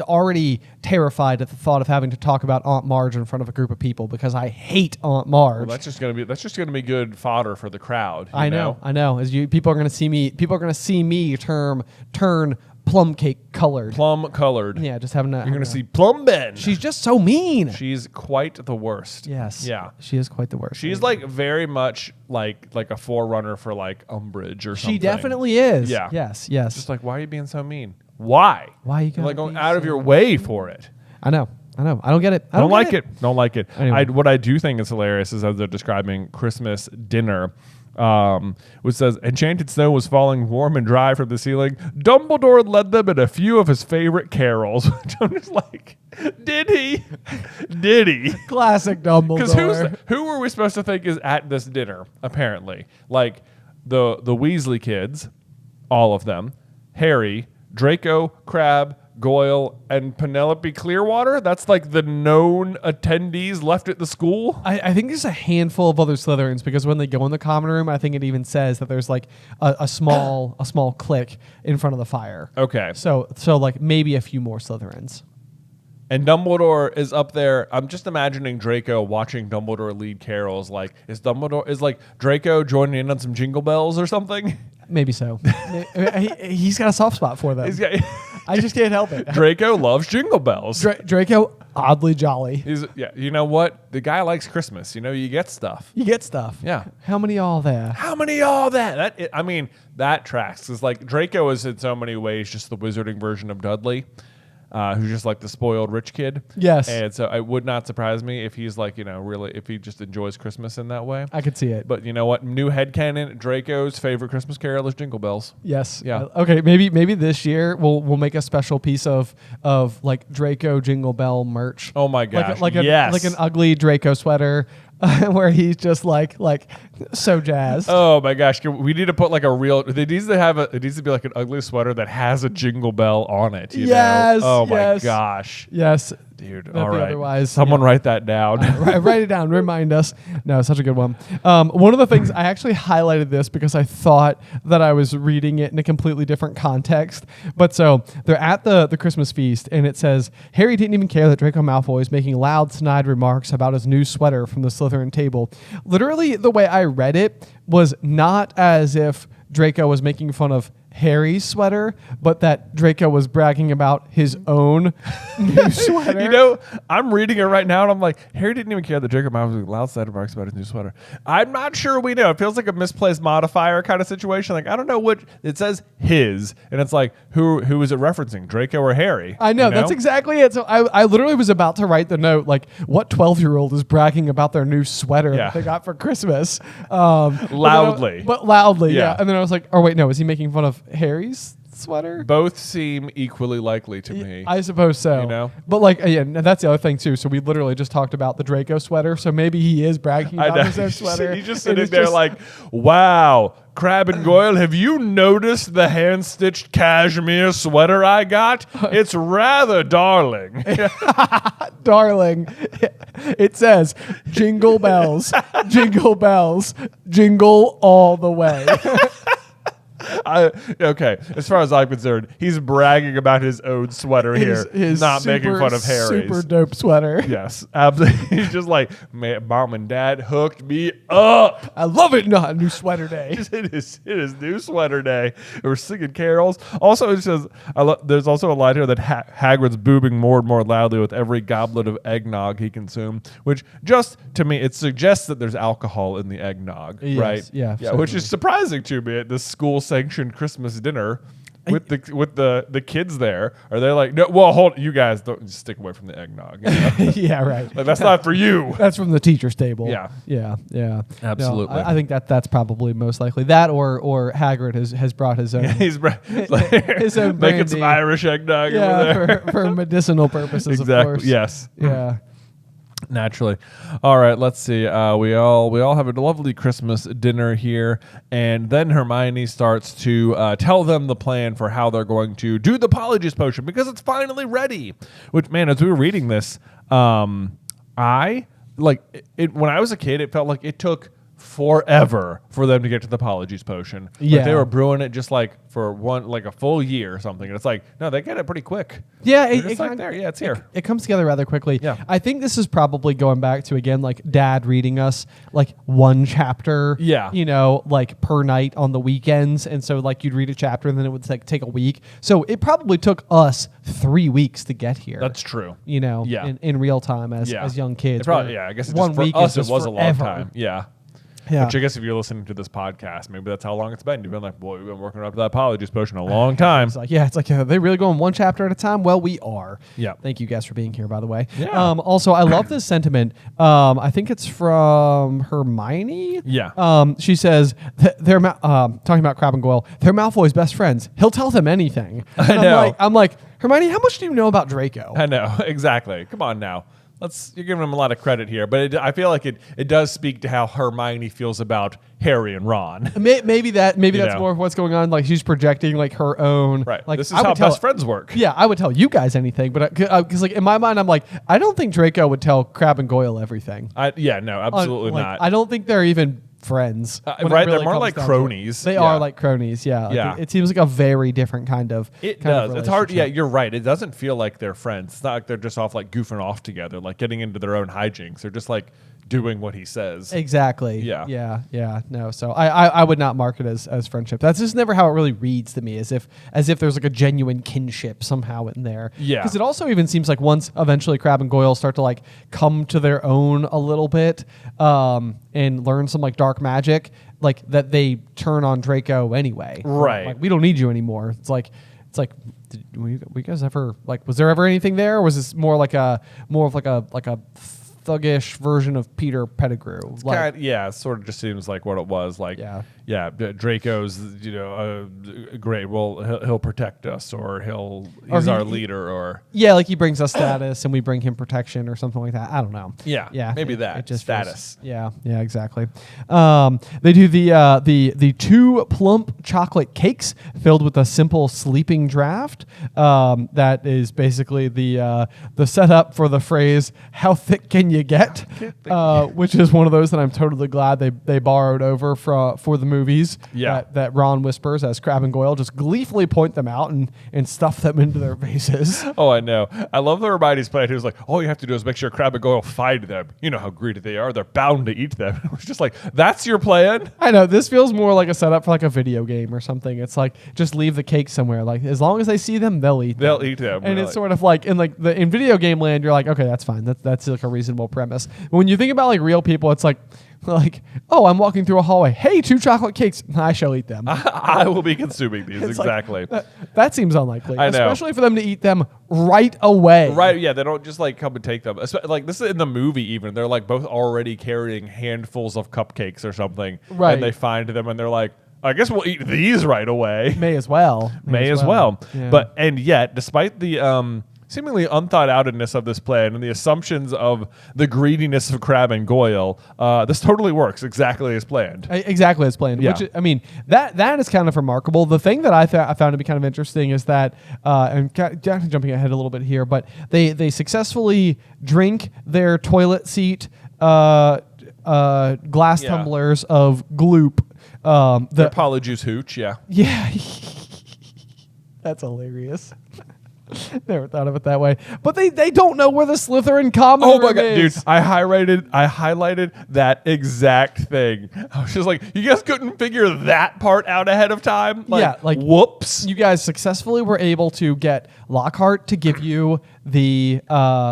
already terrified at the thought of having to talk about Aunt Marge in front of a group of people because I hate Aunt Marge. Well, that's just gonna be good fodder for the crowd. I know. As people are going to see me turn plum cake colored. Plum colored. Yeah, just having that. You're gonna see Plum Ben. She's just so mean. She's quite the worst. Yes. Yeah. She is quite the worst. She's like very much like a forerunner for like Umbridge or something. She definitely is. Yeah. Yes. Just like, why are you being so mean? Why? Why are you You're like going be out of so your way for it. I know. I don't get it. I Don't like it. Don't like it. Anyway. What I do think is hilarious is as they're describing Christmas dinner, which says, enchanted snow was falling warm and dry from the ceiling. Dumbledore led them in a few of his favorite carols. Which I'm just like, did he? Did he? Classic Dumbledore. Because who are we supposed to think is at this dinner, apparently? Like the Weasley kids, all of them, Harry, Draco, Crabbe, Goyle, and Penelope Clearwater. That's like the known attendees left at the school. I think there's a handful of other Slytherins because when they go in the common room, I think it even says that there's like a small clique in front of the fire. Okay. So like maybe a few more Slytherins. And Dumbledore is up there. I'm just imagining Draco watching Dumbledore lead carols. Like, is Draco joining in on some Jingle Bells or something? Maybe so. He's got a soft spot for them. I just can't help it. Draco loves Jingle Bells. Draco, oddly jolly. You know what? The guy likes Christmas. You know, you get stuff. Yeah. How many all there? That tracks. It's like Draco is in so many ways just the wizarding version of Dudley. Who's just like the spoiled rich kid. Yes. And so it would not surprise me if he's like, really, if he just enjoys Christmas in that way. I could see it. But you know what? New headcanon, Draco's favorite Christmas carol is Jingle Bells. Yes. Yeah. Okay, maybe this year we'll make a special piece of like Draco Jingle Bell merch. Oh my gosh. Like yes. an ugly Draco sweater. Where he's just like so jazzed. Oh my gosh! We need to put like a real. It needs to be like an ugly sweater that has a jingle bell on it. You know? Oh my gosh! Yes, dude. All right. Otherwise, someone write that down. Write it down. Remind us. No, such a good one. One of the things I actually highlighted this because I thought that I was reading it in a completely different context. But so they're at the Christmas feast, and it says Harry didn't even care that Draco Malfoy is making loud, snide remarks about his new sweater from the Slytherin table. Literally, the way I read it was not as if Draco was making fun of Harry's sweater, but that Draco was bragging about his own new sweater. I'm reading it right now, and I'm like, Harry didn't even care that Draco Malfoy was making loud side remarks about his new sweater. I'm not sure we know. It feels like a misplaced modifier kind of situation. Like, I don't know what it says. His, and it's like, who is it referencing, Draco or Harry? I know, that's exactly it. So I literally was about to write the note, like, what 12-year-old is bragging about their new sweater that they got for Christmas? Loudly. But loudly, yeah. And then I was like, oh wait, no, is he making fun of Harry's sweater? Both seem equally likely to me. I suppose so. But like, that's the other thing too. So we literally just talked about the Draco sweater. So maybe he is bragging about his own sweater. He's just sitting there like, wow, Crab and Goyle, have you noticed the hand-stitched cashmere sweater I got? It's rather darling. Darling. It says, jingle bells, jingle bells, jingle all the way. Okay, as far as I'm concerned, he's bragging about his own sweater his not making fun of Harry's. Super dope sweater. Yes, absolutely. He's just like, man, Mom and Dad hooked me up. I love it. No, new sweater day. It is new sweater day. We're singing carols. Also, it says, there's also a line here that Hagrid's booming more and more loudly with every goblet of eggnog he consumed, which just, to me, it suggests that there's alcohol in the eggnog, right? Yeah, which is surprising to me at this school-sanctioned Christmas dinner with the kids there. Are they like, no, well, hold, you guys don't stick away from the eggnog. Yeah, right. Like, that's not for you. That's from the teacher's table. Yeah. Absolutely. No, I think that's probably most likely that, or Hagrid has brought his own. He's his own making some Irish eggnog over there. for medicinal purposes, exactly. Of course. Yes. Yeah. Naturally. All right, let's see. We all have a lovely Christmas dinner here, and then Hermione starts to tell them the plan for how they're going to do the Polyjuice potion because it's finally ready. Which, man, as we were reading this, I like it when I was a kid. It felt like it took forever for them to get to the Polyjuice potion. Yeah. Like they were brewing it just like for a full year or something. And it's like, no, they get it pretty quick. Yeah, it's here. It comes together rather quickly. Yeah. I think this is probably going back to, again, like Dad reading us like one chapter, like per night on the weekends. And so like you'd read a chapter and then it would take a week. So it probably took us 3 weeks to get here. That's true. In real time as young kids. I guess 1 week for us it was forever. a long time. Yeah. Yeah. Which I guess if you're listening to this podcast, maybe that's how long it's been. You've been like, boy, we've been working up to that Polyjuice potion a long time. It's like, are they really going one chapter at a time? Well, we are. Yeah. Thank you guys for being here, by the way. Yeah. Also, I love this sentiment. I think it's from Hermione. Yeah. She says, they're talking about Crabbe and Goyle, they're Malfoy's best friends. He'll tell them anything. I know. I'm like, Hermione, how much do you know about Draco? I know. Exactly. Come on now. You're giving him a lot of credit here, but I feel like it does speak to how Hermione feels about Harry and Ron. Maybe that's more of what's going on. Like she's projecting like her own. Right. Like this is how best friends work. Yeah, I would tell you guys anything, but because like in my mind, I'm like, I don't think Draco would tell Crabbe and Goyle everything. No, absolutely not. I don't think they're even friends. Right, Really they're more comes like down to it. cronies. They are like cronies, yeah. Like Yeah. it seems like a very different kind of. It kind of does. It's hard. Yeah, relationship. you're right. It doesn't feel like they're friends. It's not like they're just off like goofing off together, like getting into their own hijinks. They're just like doing what he says. Exactly. Yeah. Yeah. No. So I would not mark it as friendship. That's just never how it really reads to me, as if there's like a genuine kinship somehow in there. Yeah. Because it also even seems like once eventually Crabbe and Goyle start to like come to their own a little bit, and learn some like dark magic, like that they turn on Draco anyway. Right. Like we don't need you anymore. It's like. Were you guys ever like? Was there ever anything there? Or was this more of like a thuggish version of Peter Pettigrew? Yeah, sort of just seems like what it was. Like, Draco's, great. Well, he'll protect us, or he's our leader, or like he brings us status and we bring him protection or something like that. I don't know. Yeah, maybe that. It just status. Yeah, exactly. They do the 2 plump chocolate cakes filled with a simple sleeping draft. That is basically the setup for the phrase "How thick can you get?" Which is one of those that I'm totally glad they borrowed over for the movies. Yeah. That Ron whispers as Crabbe and Goyle just gleefully point them out and stuff them into their faces. Oh, I know. I love the Hermione's plan. Who's like, all you have to do is make sure Crabbe and Goyle find them. You know how greedy they are. They're bound to eat them. It was just like, that's your plan? I know. This feels more like a setup for like a video game or something. It's like, just leave the cake somewhere. Like, as long as they see them, they'll eat them. They'll eat them. And it's sort of like in video game land, you're like, okay, that's fine. That's like a reasonable premise. But when you think about like real people, it's like, oh, I'm walking through a hallway. Hey, 2 chocolate cakes. I shall eat them. I will be consuming these. It's exactly. Like, that seems unlikely. I know. Especially for them to eat them right away. Right, yeah, they don't just like come and take them. Like this is in the movie even. They're like both already carrying handfuls of cupcakes or something. Right. And they find them and they're like, I guess we'll eat these right away. May as well. May as well. Yeah. And yet, despite the seemingly unthought outedness of this plan and the assumptions of the greediness of Crabbe and Goyle, this totally works exactly as planned. Exactly as planned. Yeah. Which, I mean, that is kind of remarkable. The thing that I found to be kind of interesting is that, and jumping ahead a little bit here, but they successfully drink their toilet seat glass tumblers of gloop. The Polyjuice hooch, yeah. Yeah. That's hilarious. Never thought of it that way. But they don't know where the Slytherin Common Room is. Oh my god, dude! I highlighted that exact thing. I was just like, you guys couldn't figure that part out ahead of time. Whoops! You guys successfully were able to get Lockhart to give you the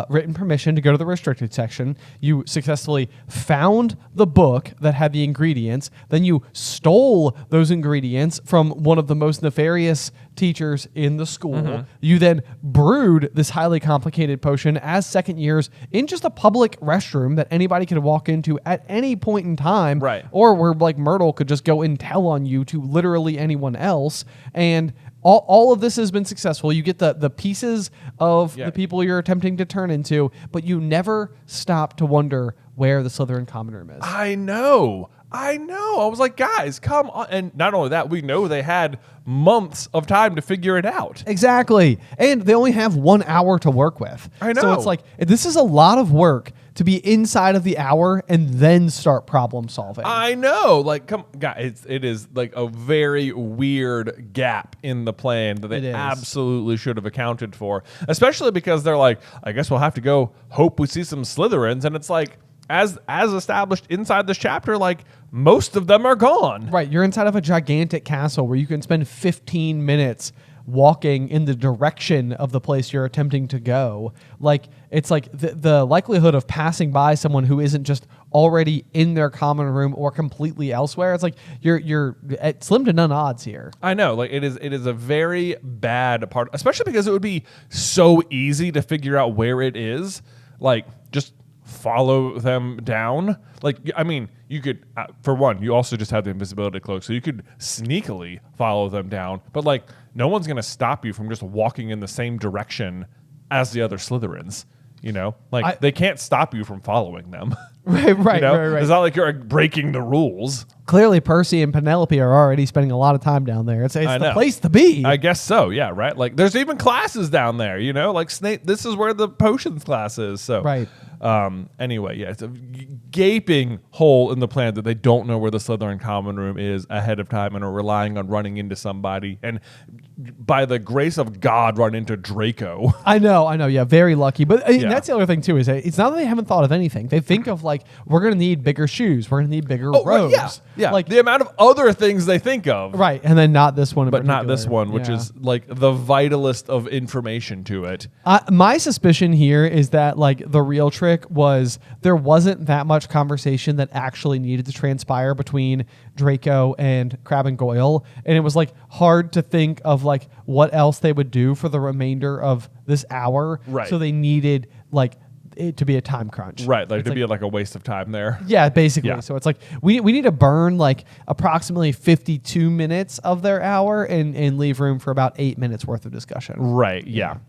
written permission to go to the restricted section. You successfully found the book that had the ingredients. Then you stole those ingredients from one of the most nefarious teachers in the school. Mm-hmm. You then brewed this highly complicated potion as second years in just a public restroom that anybody could walk into at any point in time. Right. Or where like Myrtle could just go and tell on you to literally anyone else. And all of this has been successful. You get the pieces of the people you're attempting to turn into, but you never stop to wonder where the Slytherin Common Room is. I know. I was like, guys, come on. And not only that, we know they had months of time to figure it out. Exactly. And they only have 1 hour to work with. I know. So it's like, this is a lot of work to be inside of the hour and then start problem solving. I know. Like, come, guys, it is like a very weird gap in the plan that they absolutely should have accounted for. Especially because they're like, I guess we'll have to go hope we see some Slytherins. And it's like, as established inside this chapter, like most of them are gone. Right. You're inside of a gigantic castle where you can spend 15 minutes walking in the direction of the place you're attempting to go. Like, it's like the likelihood of passing by someone who isn't just already in their common room or completely elsewhere. It's like you're at slim to none odds here. I know. Like it is a very bad part, especially because it would be so easy to figure out where it is. Like, just follow them down. Like, I mean, you could, for one, you also just have the invisibility cloak, so you could sneakily follow them down, but like, no one's going to stop you from just walking in the same direction as the other Slytherins, you know? Like, they can't stop you from following them. Right. You know? Right. It's not like you're breaking the rules. Clearly, Percy and Penelope are already spending a lot of time down there. It's the place to be. I guess so, yeah, right? Like, there's even classes down there, you know? Like, Snape, this is where the potions class is, so. Right. Anyway, yeah, it's a gaping hole in the plan that they don't know where the Slytherin Common Room is ahead of time and are relying on running into somebody. And by the grace of God, run into Draco. I know. Yeah, very lucky. But that's the other thing, too, is that it's not that they haven't thought of anything. They think of, like, we're going to need bigger shoes. We're going to need bigger robes. Right, yeah. Like, the amount of other things they think of. Right, and then not this one in But not particular. this one, which is, like, the vitalist of information to it. My suspicion here is that, like, the real trick was there wasn't that much conversation that actually needed to transpire between Draco and Crabbe and Goyle, and it was, like, hard to think of, like, what else they would do for the remainder of this hour. Right. So they needed, like, it to be a time crunch. Right, like, It's to be like a waste of time there. Yeah, basically. Yeah. So it's like we need to burn like approximately 52 minutes of their hour and leave room for about 8 minutes worth of discussion. Right, yeah.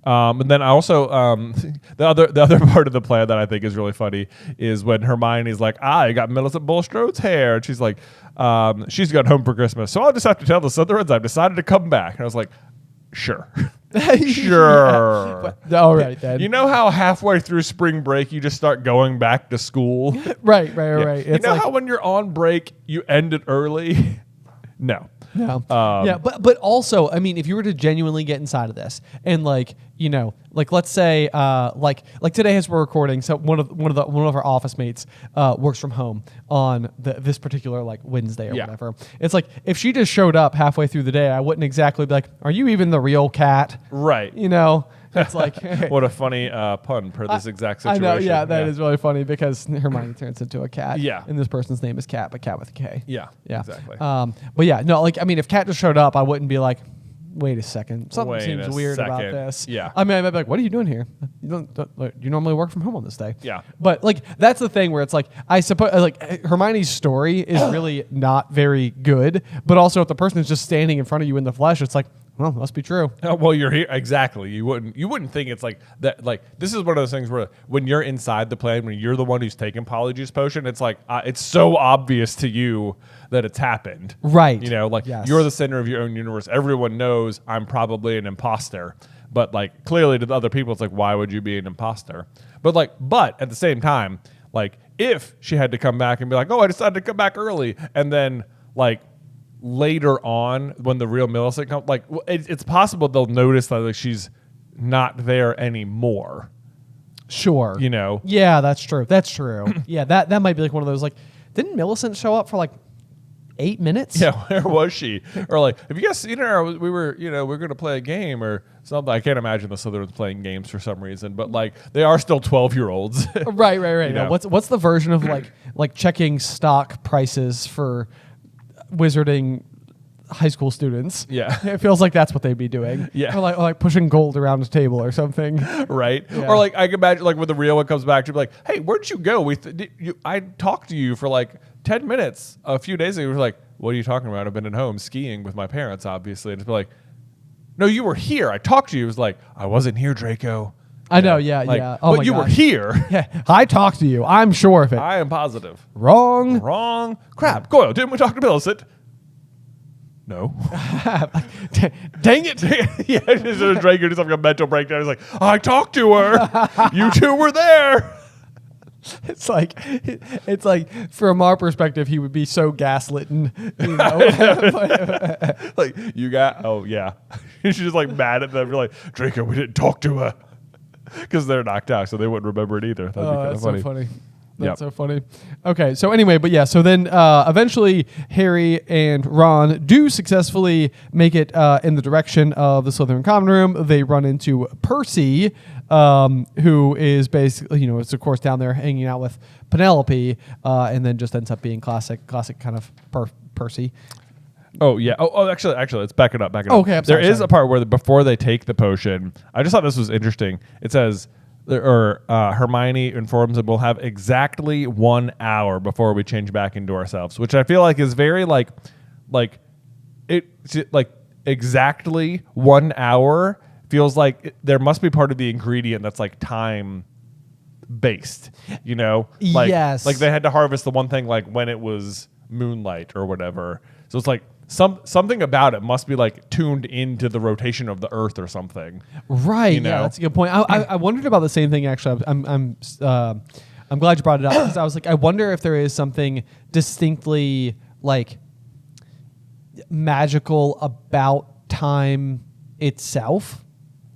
And then I also the other part of the plan that I think is really funny is when Hermione's like, I got Millicent Bulstrode's hair, and she's like, she's got home for Christmas, so I'll just have to tell the Slytherins I've decided to come back. And I was like, sure. Sure. But, all right, then. You know how halfway through spring break you just start going back to school? Right. Yeah. It's You know like, how when you're on break you end it early? No. No. But also, I mean, if you were to genuinely get inside of this, and like, you know, like let's say, like today as we're recording, so one of our office mates works from home on this particular like Wednesday or whatever. It's like if she just showed up halfway through the day, I wouldn't exactly be like, "Are you even the real cat?" Right. You know. It's like what a funny pun per this exact situation. I know, yeah, that is really funny because Hermione turns into a cat. Yeah. And this person's name is Cat, but Cat with a K. Yeah, Yeah. exactly. But yeah, no, like, I mean, if Cat just showed up, I wouldn't be like, wait a second. Something Wait seems a weird about second. this. Yeah. I mean, I'd be like, what are you doing here? You normally work from home on this day. Yeah. But like, that's the thing where it's like, I suppose, like, Hermione's story is really not very good, but also if the person is just standing in front of you in the flesh, it's like, well, must be true. Well, you're here exactly. You wouldn't think it's like that. Like this is one of those things where when you're inside the plan, when you're the one who's taking Polyjuice potion, it's like it's so obvious to you that it's happened. Right. You know, like you're the center of your own universe. Everyone knows I'm probably an imposter, but like clearly to the other people, it's like why would you be an imposter? But at the same time, like if she had to come back and be like, oh, I decided to come back early, and then like. Later on, when the real Millicent comes, like it's possible they'll notice that like she's not there anymore. Sure. You know. Yeah, that's true. Yeah, that might be like one of those like, didn't Millicent show up for like 8 minutes? Yeah, where was she? Or like, have you guys seen her? We were going to play a game or something. I can't imagine the Slytherins playing games for some reason, but like they are still 12-year-olds. Right. You know? What's the version of like checking stock prices for wizarding high school students? Yeah. It feels like that's what they'd be doing. Yeah. Or like pushing gold around a table or something. Right. Yeah. Or like I can imagine like when the real one comes back, she'll be like, hey, where'd you go? I talked to you for like 10 minutes a few days ago. We're like, what are you talking about? I've been at home skiing with my parents, obviously. And it's like, no, you were here. I talked to you. It was like, I wasn't here, Draco. I know, yeah. Oh but you were here. Yeah, I talked to you. I'm sure of it. I am positive. Wrong. Crap. Goyle, didn't we talk to Millicent? No. Dang it. Yeah, Draco just having a mental breakdown. He's like, I talked to her. You two were there. It's like from our perspective, he would be so gaslitten, you know. Like you got. Oh yeah. She's just like mad at them. You're like, Draco, we didn't talk to her because they're knocked out, so they wouldn't remember it either. That'd be kind of funny. So funny. That's so funny. Okay, so anyway, but yeah, so then eventually Harry and Ron do successfully make it in the direction of the Slytherin Common Room. They run into Percy, who is basically, you know, is of course down there hanging out with Penelope, and then just ends up being classic kind of Percy. Oh yeah. Oh, actually, let's back it up. Okay, I'm sorry, There is a part where before they take the potion, I just thought this was interesting. It says, Hermione informs them we'll have exactly 1 hour before we change back into ourselves, which I feel like is very like exactly 1 hour feels like there must be part of the ingredient that's like time based, you know? Like, yes. Like they had to harvest the one thing like when it was moonlight or whatever. So it's like something about it must be like tuned into the rotation of the Earth or something. Right. You know? Yeah, that's a good point. I wondered about the same thing actually. I'm glad you brought it up because I was like, I wonder if there is something distinctly like magical about time itself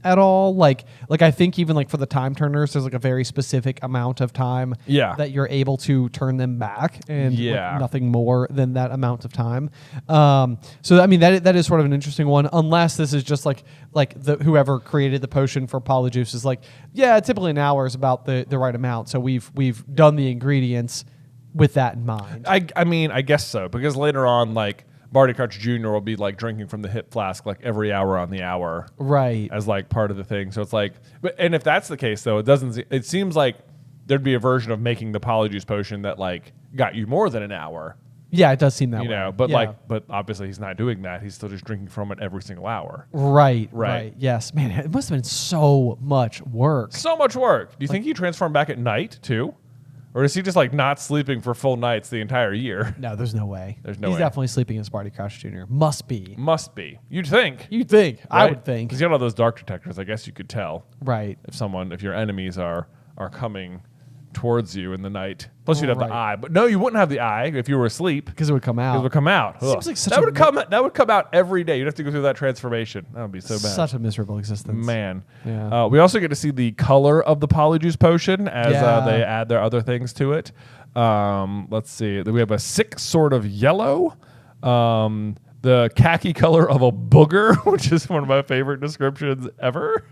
at all. Like I think even like for the time turners, there's like a very specific amount of time that you're able to turn them back, and like nothing more than that amount of time. So I mean that is sort of an interesting one, unless this is just like whoever created the potion for Polyjuice is like, yeah, typically an hour is about the right amount. So we've done the ingredients with that in mind. I mean, I guess so, because later on, like, Barty Crouch Jr. will be like drinking from the hip flask like every hour on the hour, right? As like part of the thing. So it's like, and if that's the case though, it seems like there'd be a version of making the Polyjuice potion that like got you more than an hour. Yeah, it does seem that way. You know, but but obviously he's not doing that. He's still just drinking from it every single hour. Right. Yes, man, it must have been so much work. So much work. Do you think he transformed back at night too? Or is he just like not sleeping for full nights the entire year? No, there's no way. There's no way. He's definitely sleeping as Barty Crouch Jr. Must be. You'd think. Right? I would think. Because you got all those dark detectors. I guess you could tell. Right. If your enemies are coming towards you in the night. Plus, you'd have the eye. But no, you wouldn't have the eye if you were asleep. Because it would come out. It would come out. Seems like such that would come out every day. You'd have to go through that transformation. That would be so bad. Such a miserable existence. Man. Yeah. We also get to see the color of the Polyjuice potion as they add their other things to it. Let's see. We have a sick sort of yellow. The khaki color of a booger, which is one of my favorite descriptions ever.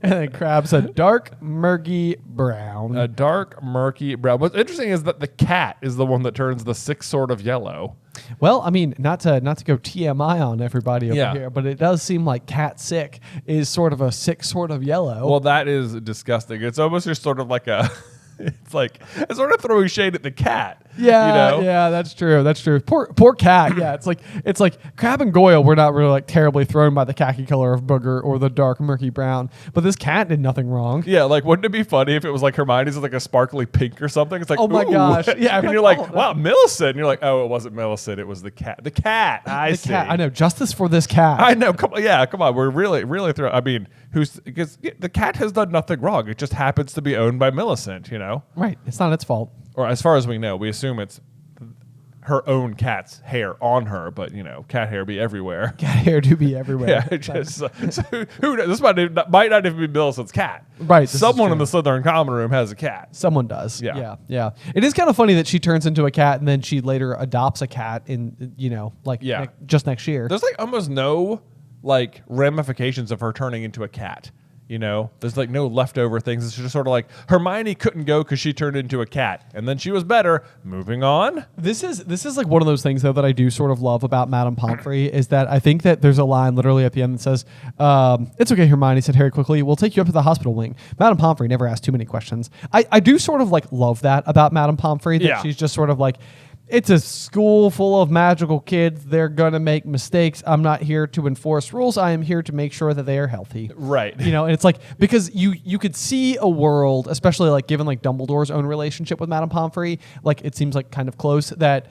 And then Crab's a dark, murky brown. A dark, murky brown. What's interesting is that the cat is the one that turns the sick sort of yellow. Well, I mean, not to go TMI on everybody over here, but it does seem like cat sick is sort of a sick sort of yellow. Well, that is disgusting. It's almost just sort of like a... It's sort of throwing shade at the cat. Yeah, you know? Yeah, that's true. Poor cat. Yeah, it's like Crab and Goyle were not really like terribly thrown by the khaki color of Booger or the dark murky brown, but this cat did nothing wrong. Yeah, like wouldn't it be funny if it was like Hermione's like a sparkly pink or something? It's like, oh my gosh, yeah, and you're like, wow, Millicent. And you're like, oh, it wasn't Millicent, it was the cat. The cat. I see. Cat. I know. Justice for this cat. I know. Come on. We're really throwing. I mean, because the cat has done nothing wrong. It just happens to be owned by Millicent. You know. Right. It's not its fault. Or as far as we know, we assume it's her own cat's hair on her, but cat hair be everywhere. Cat hair do be everywhere. Yeah, so who knows? This might not even be Millicent's cat. Right. Someone in the Slytherin Common Room has a cat. Someone does. Yeah. It is kind of funny that she turns into a cat and then she later adopts a cat in just next year. There's like almost no like ramifications of her turning into a cat. There's like no leftover things. It's just sort of like Hermione couldn't go because she turned into a cat, and then she was better. Moving on. This is like one of those things though that I do sort of love about Madame Pomfrey is that I think that there's a line literally at the end that says, "It's okay, Hermione," said Harry quickly. "We'll take you up to the hospital wing." Madame Pomfrey never asked too many questions. I do sort of like love that about Madame Pomfrey that she's just sort of like, it's a school full of magical kids. They're going to make mistakes. I'm not here to enforce rules. I am here to make sure that they are healthy. Right. And it's like, because you could see a world, especially like given like Dumbledore's own relationship with Madame Pomfrey, like it seems like kind of close, that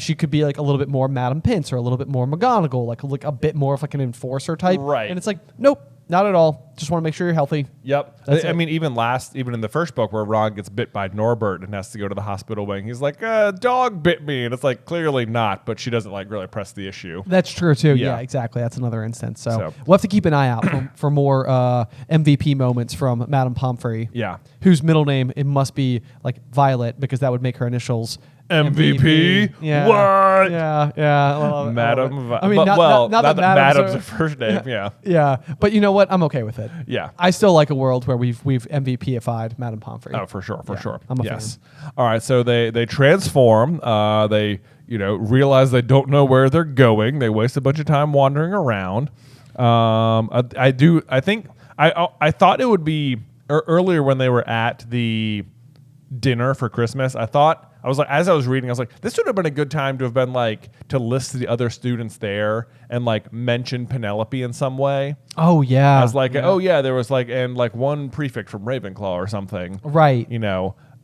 she could be like a little bit more Madame Pince or a little bit more McGonagall, like a bit more of like an enforcer type. Right. And it's like, nope. Not at all. Just want to make sure you're healthy. Yep. I mean, even in the first book where Ron gets bit by Norbert and has to go to the hospital wing, he's like, dog bit me. And it's like, clearly not, but she doesn't like really press the issue. That's true too. Yeah, exactly. That's another instance. So we'll have to keep an eye out for more MVP moments from Madame Pomfrey. Yeah. Whose middle name, it must be like Violet, because that would make her initials MVP? Yeah. What? Yeah. Madam. I mean, not that Madam's her first name. Yeah. Yeah. But you know what? I'm okay with it. Yeah. I still like a world where we've MVPified Madame Pomfrey. Oh, for sure. I'm a fan. All right. So they transform. They realize they don't know where they're going. They waste a bunch of time wandering around. I thought it would be earlier when they were at the dinner for Christmas. As I was reading, I was like, this would have been a good time to have been like to list the other students there and like mention Penelope in some way. Oh yeah. As like, there was like, and like one prefect from Ravenclaw or something. Right.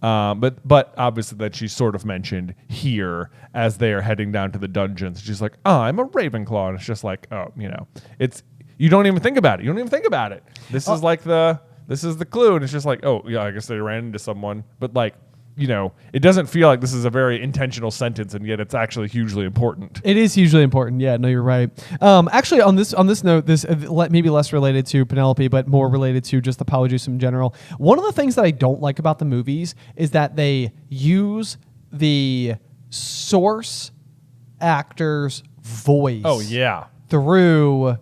But obviously that she's sort of mentioned here as they are heading down to the dungeons. She's like, oh, I'm a Ravenclaw. And it's just like, oh, you don't even think about it. This is like this is the clue. And it's just like, oh, yeah, I guess they ran into someone. But like, it doesn't feel like this is a very intentional sentence, and yet it's actually hugely important. It is hugely important. Yeah, no, you're right. Actually, on this note, this maybe less related to Penelope, but more related to just the Polyjuice in general. One of the things that I don't like about the movies is that they use the source actor's voice. Oh yeah, through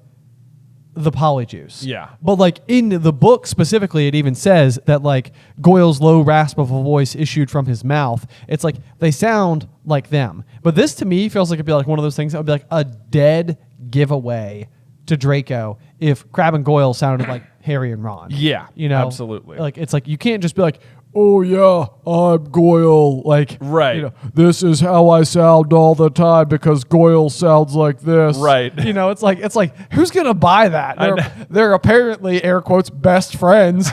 the Polyjuice. Yeah. But like in the book specifically, it even says that like Goyle's low rasp of a voice issued from his mouth. It's like they sound like them. But this to me feels like it'd be like one of those things that would be like a dead giveaway to Draco if Crabbe and Goyle sounded like Harry and Ron. Yeah. Absolutely. Like it's like you can't just be like, oh yeah, I'm Goyle. Like, right. This is how I sound all the time because Goyle sounds like this. Right. It's like who's gonna buy that? They're apparently air quotes best friends.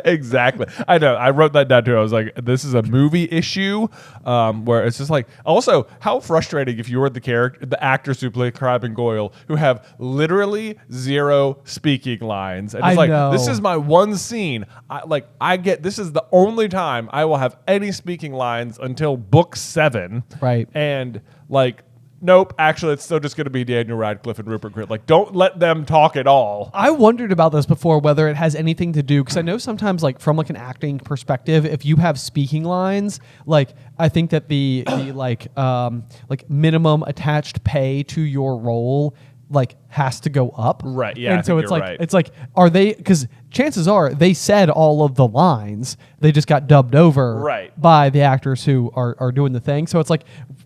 Exactly. I know. I wrote that down too. I was like, this is a movie issue where it's just like, also how frustrating if you were the actors who play Crabbe and Goyle who have literally zero speaking lines. And it's this is my one scene. This is the only time I will have any speaking lines until book 7. Right. And like, nope, actually, it's still just going to be Daniel Radcliffe and Rupert Grint. Like, don't let them talk at all. I wondered about this before, whether it has anything to do, because I know sometimes, like, from, like, an acting perspective, if you have speaking lines, like, I think that the minimum attached pay to your role, like, has to go up. Right, yeah, and so it's like, it's like, are they, because chances are they said all of the lines, they just got dubbed over by the actors who are doing the thing. So it's like,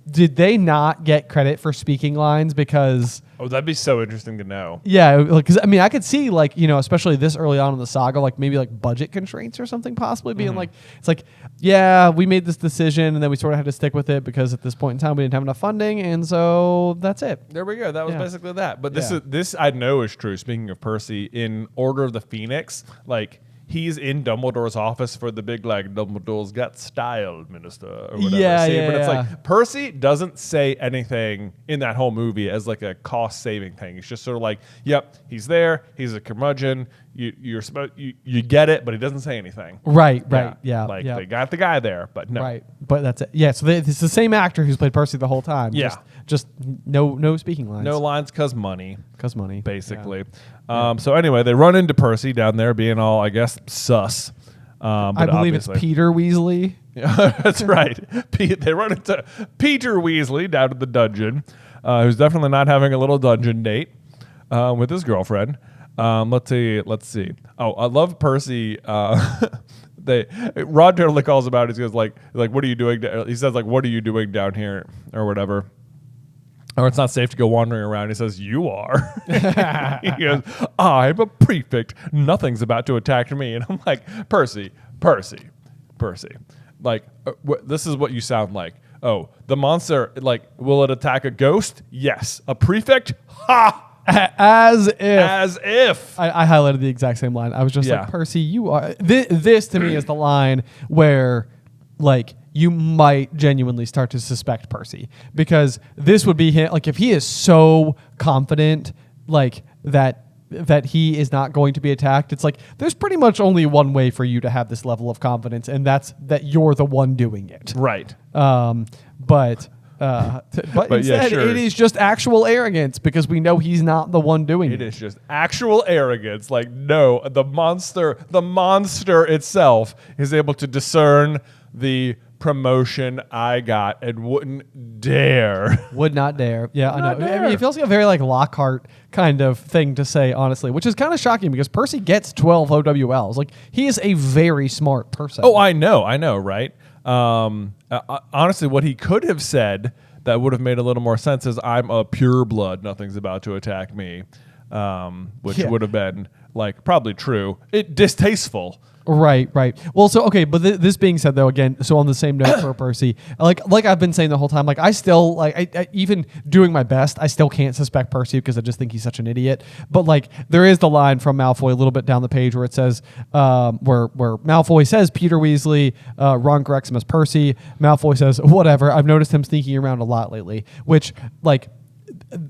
did they not get credit for speaking lines because... Oh, that'd be so interesting to know. Yeah, because I mean, I could see like, especially this early on in the saga, like maybe like budget constraints or something possibly being like, it's like, yeah, we made this decision and then we sort of had to stick with it because at this point in time we didn't have enough funding, and so that's it. There we go. That was basically that. But this I know is true. Speaking of Percy, in Order of the Phoenix, like, he's in Dumbledore's office for the big, like, Dumbledore's got style, minister, or whatever. But it's like, Percy doesn't say anything in that whole movie as, like, a cost-saving thing. It's just sort of like, yep, he's there, he's a curmudgeon, you get it, but he doesn't say anything. Right, yeah. Like, they got the guy there, but no. Right, but that's it. Yeah, so it's the same actor who's played Percy the whole time. Yeah. Just no speaking lines. No lines because money. Basically. Yeah. So anyway, they run into Percy down there being all, I guess, sus. But I believe it's Peter Weasley. That's right. They run into Peter Weasley down at the dungeon, who's definitely not having a little dungeon date with his girlfriend. Let's see. Oh, I love Percy. Ron totally calls him out. He goes like, what are you doing? He says like, what are you doing down here or whatever? Or it's not safe to go wandering around. He says, you are. He goes, I'm a prefect. Nothing's about to attack me. And I'm like, Percy. Like, this is what you sound like. Oh, the monster, like, will it attack a ghost? Yes. A prefect? Ha! As if. I highlighted the exact same line. I was just like, Percy, you are... This to me is the line where, like, you might genuinely start to suspect Percy, because this would be him. Like, if he is so confident, like, that he is not going to be attacked, it's like there's pretty much only one way for you to have this level of confidence, and that's that you're the one doing it. Right. But instead, it is just actual arrogance, because we know he's not the one doing it. It is just actual arrogance. Like, no, the monster itself is able to discern the promotion I got and wouldn't dare. Would not dare. Yeah, I know. I mean, it feels like a very like Lockhart kind of thing to say, honestly, which is kind of shocking because Percy gets 12 OWLs. Like, he is a very smart person. Oh, I know, right? Honestly, what he could have said that would have made a little more sense is, I'm a pure blood. Nothing's about to attack me. Which would have been like probably true, distasteful. Right. Well, so okay, but this being said, though, again, so on the same note for Percy, like I've been saying the whole time, like I still I even doing my best, I still can't suspect Percy because I just think he's such an idiot. But like there is the line from Malfoy a little bit down the page where it says, where Malfoy says Peter Weasley, Ron corrects him as Percy. Malfoy says, whatever. I've noticed him sneaking around a lot lately, which like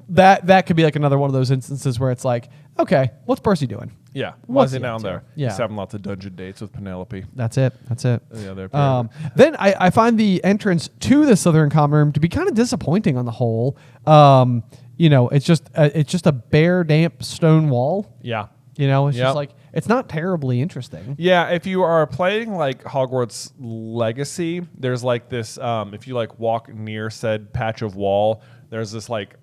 that could be like another one of those instances where it's like, okay, what's Percy doing? Yeah, why is he down there? Yeah. He's having lots of dungeon dates with Penelope. That's it. Yeah, they're then I find the entrance to the Slytherin Common Room to be kind of disappointing on the whole. It's just a bare, damp stone wall. Yeah. It's just like, it's not terribly interesting. Yeah, if you are playing like Hogwarts Legacy, there's like this, if you like walk near said patch of wall, there's this like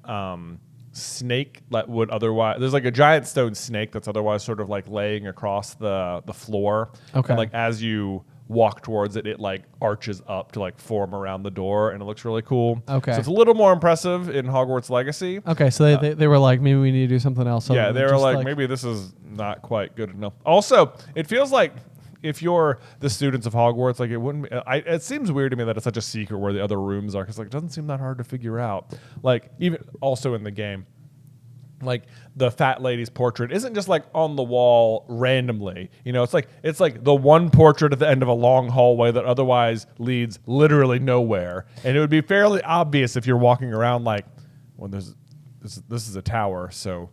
snake that would otherwise, there's like a giant stone snake that's otherwise sort of like laying across the floor. Okay. And like as you walk towards it, it like arches up to like form around the door, and it looks really cool. Okay. So it's a little more impressive in Hogwarts Legacy. Okay, so they were like, maybe we need to do something else. Yeah, they were like, maybe this is not quite good enough. Also, it feels like if you're the students of Hogwarts, like it wouldn't be, it seems weird to me that it's such a secret where the other rooms are, because like it doesn't seem that hard to figure out. Like even also in the game, like the fat lady's portrait isn't just like on the wall randomly. It's like the one portrait at the end of a long hallway that otherwise leads literally nowhere. And it would be fairly obvious if you're walking around like, well, this is a tower, so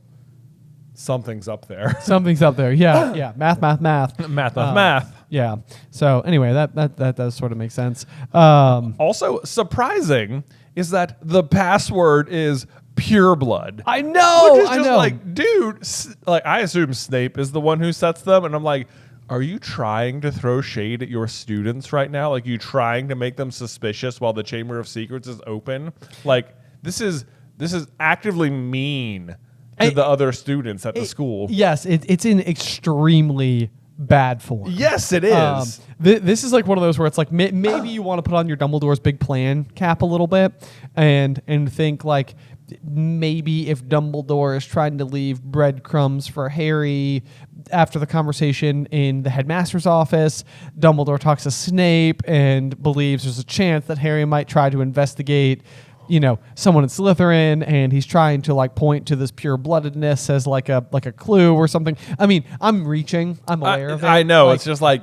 something's up there. Something's up there. Yeah. Math. Yeah. So anyway, that does sort of make sense. Also surprising is that the password is pure blood. I know. Which is just like, dude, like I assume Snape is the one who sets them, and I'm like, are you trying to throw shade at your students right now? Like, you trying to make them suspicious while the Chamber of Secrets is open? Like, this is actively mean to the other students at the school. Yes, it's in extremely bad form. Yes, it is. This is like one of those where it's like maybe you want to put on your Dumbledore's big plan cap a little bit and think like maybe if Dumbledore is trying to leave breadcrumbs for Harry after the conversation in the headmaster's office, Dumbledore talks to Snape and believes there's a chance that Harry might try to investigate someone in Slytherin, and he's trying to like point to this pure bloodedness as like a clue or something. I mean, I'm reaching. I'm aware of it. I know. Like, it's just like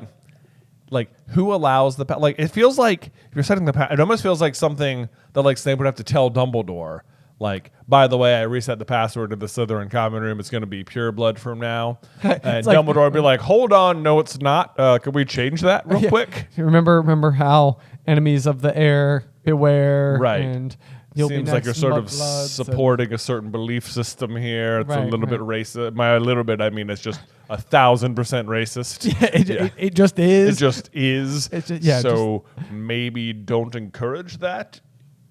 who allows the like? It feels like if you're setting the it almost feels like something that like Snape would have to tell Dumbledore. Like, by the way, I reset the password to the Slytherin Common Room. It's going to be pure blood from now. And Dumbledore would be like, hold on, no, it's not. Could we change that real quick? Remember how enemies of the air beware. Right. And seems like you're sort of supporting a certain belief system here. It's a little bit racist. By a little bit, I mean it's just 1,000% racist. It just is. It just is. So maybe don't encourage that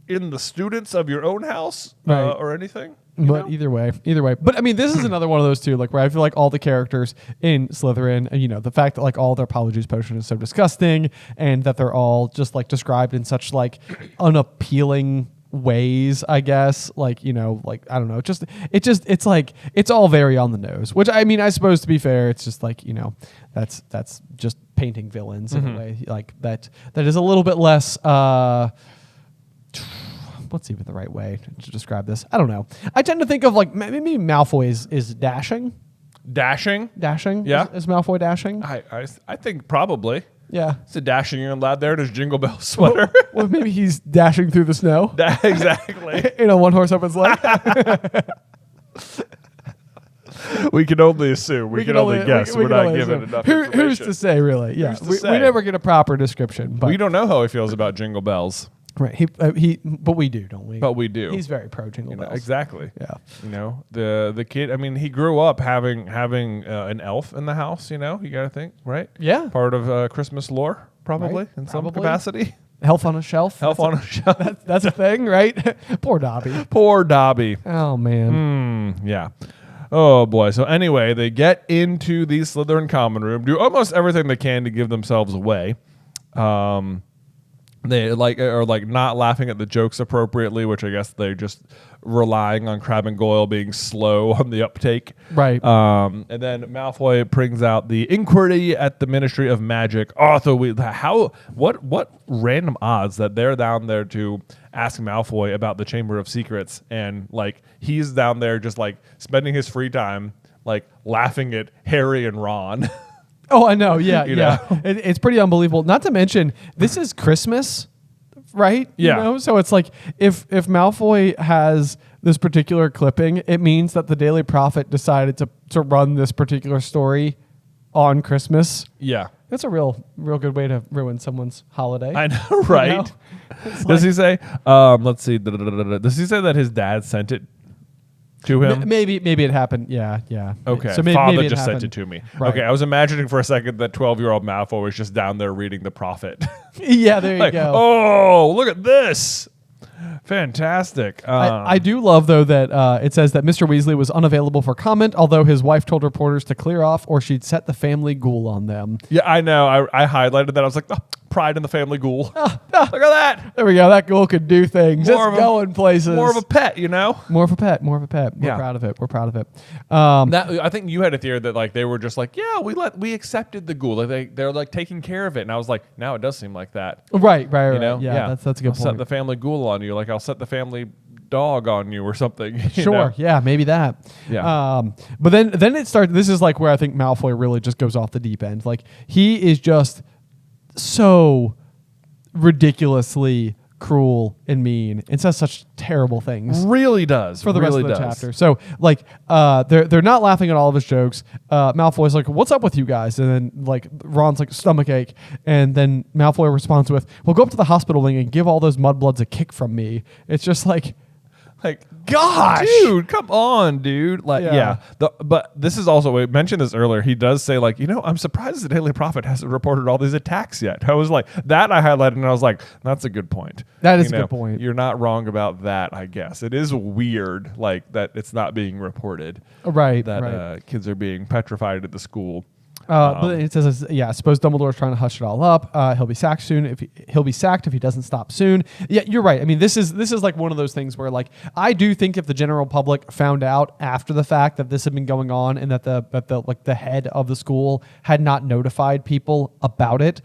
in the students of your own house or anything. But either way. But I mean, this is another one of those too, like where I feel like all the characters in Slytherin, and the fact that like all their Polyjuice potion is so disgusting, and that they're all just like described in such like unappealing ways, I guess. Like, like I don't know, it's like it's all very on the nose. Which I mean, I suppose to be fair, it's just like that's just painting villains in a way like that is a little bit less. What's even the right way to describe this? I don't know. I tend to think of like maybe Malfoy is dashing. Dashing? Yeah. Is Malfoy dashing? I think probably. Yeah. It's a dashing young lad there in his Jingle Bell sweater. Well, maybe he's dashing through the snow. Exactly. In a one-horse open sleigh. We can only assume. We can only guess. We're not given enough information. Who's to say, really? Yeah. We never get a proper description. But we don't know how he feels about Jingle Bells. Right. But we do, don't we? But we do. He's very pro Jingle Bells. Exactly. Yeah. The kid. I mean, he grew up having an elf in the house. You got to think, right? Yeah. Part of Christmas lore, probably in some capacity. Elf on a shelf. Elf on a shelf. That's a thing, right? Poor Dobby. Poor Dobby. Oh man. Yeah. Oh boy. So anyway, they get into the Slytherin Common Room, do almost everything they can to give themselves away. they like are like not laughing at the jokes appropriately, which I guess they're just relying on Crabbe and Goyle being slow on the uptake. Right. And then Malfoy brings out the inquiry at the Ministry of Magic. Oh, so what random odds that they're down there to ask Malfoy about the Chamber of Secrets, and like he's down there just like spending his free time like laughing at Harry and Ron. Oh, I know. Yeah, You yeah. know? It's pretty unbelievable. Not to mention, this is Christmas, right? Yeah. You know? So it's like if Malfoy has this particular clipping, it means that the Daily Prophet decided to run this particular story on Christmas. Yeah. That's a real good way to ruin someone's holiday. I know, right? You know? Does he say? Let's see. Does he say that his dad sent it to him? Maybe it happened. Yeah. Okay. So maybe Father it just happened. sent it to me. Right. Okay. I was imagining for a second that 12-year-old Malfoy was just down there reading the Prophet. Yeah, there you Like, go. oh, look at this. Fantastic. I do love, though, that it says that Mr. Weasley was unavailable for comment, although his wife told reporters to clear off or she'd set the family ghoul on them. Yeah, I know. I highlighted that. I was like, oh, pride in the family ghoul. Look at that. There we go. That ghoul could do things. More of Just going places. More of a pet, you know? More of a pet. We're Yeah. proud of it. That, I think you had a theory that like they were just like, yeah, we accepted the ghoul. Like they're like taking care of it. And I was like, now it does seem like that. Right. You know? Yeah, that's a good I'll point. set the family ghoul on you. Like I'll set the family dog on you or something. you Sure. know? Yeah, maybe that. Yeah. But then it starts. This is like where I think Malfoy really just goes off the deep end. Like he is just so ridiculously cruel and mean and says such terrible things. Really does. For the really rest of the does. chapter. So like they're not laughing at all of his jokes. Malfoy's like, what's up with you guys? And then like Ron's like stomachache. And then Malfoy responds with, well, go up to the hospital wing and give all those mudbloods a kick from me. It's just like gosh, dude, come on, dude. Like, Yeah. But this is also, we mentioned this earlier. He does say, like, you know, I'm surprised the Daily Prophet hasn't reported all these attacks yet. I was like, that I highlighted, and I was like, that's a good point. That is You a know, good point. You're not wrong about that, I guess. It is weird, like, that it's not being reported. Right. That kids are being petrified at the school. But it says, I suppose Dumbledore's trying to hush it all up. He'll be sacked soon. He'll be sacked if he doesn't stop soon. Yeah, you're right. I mean, this is like one of those things where, like, I do think if the general public found out after the fact that this had been going on and that the head of the school had not notified people about it,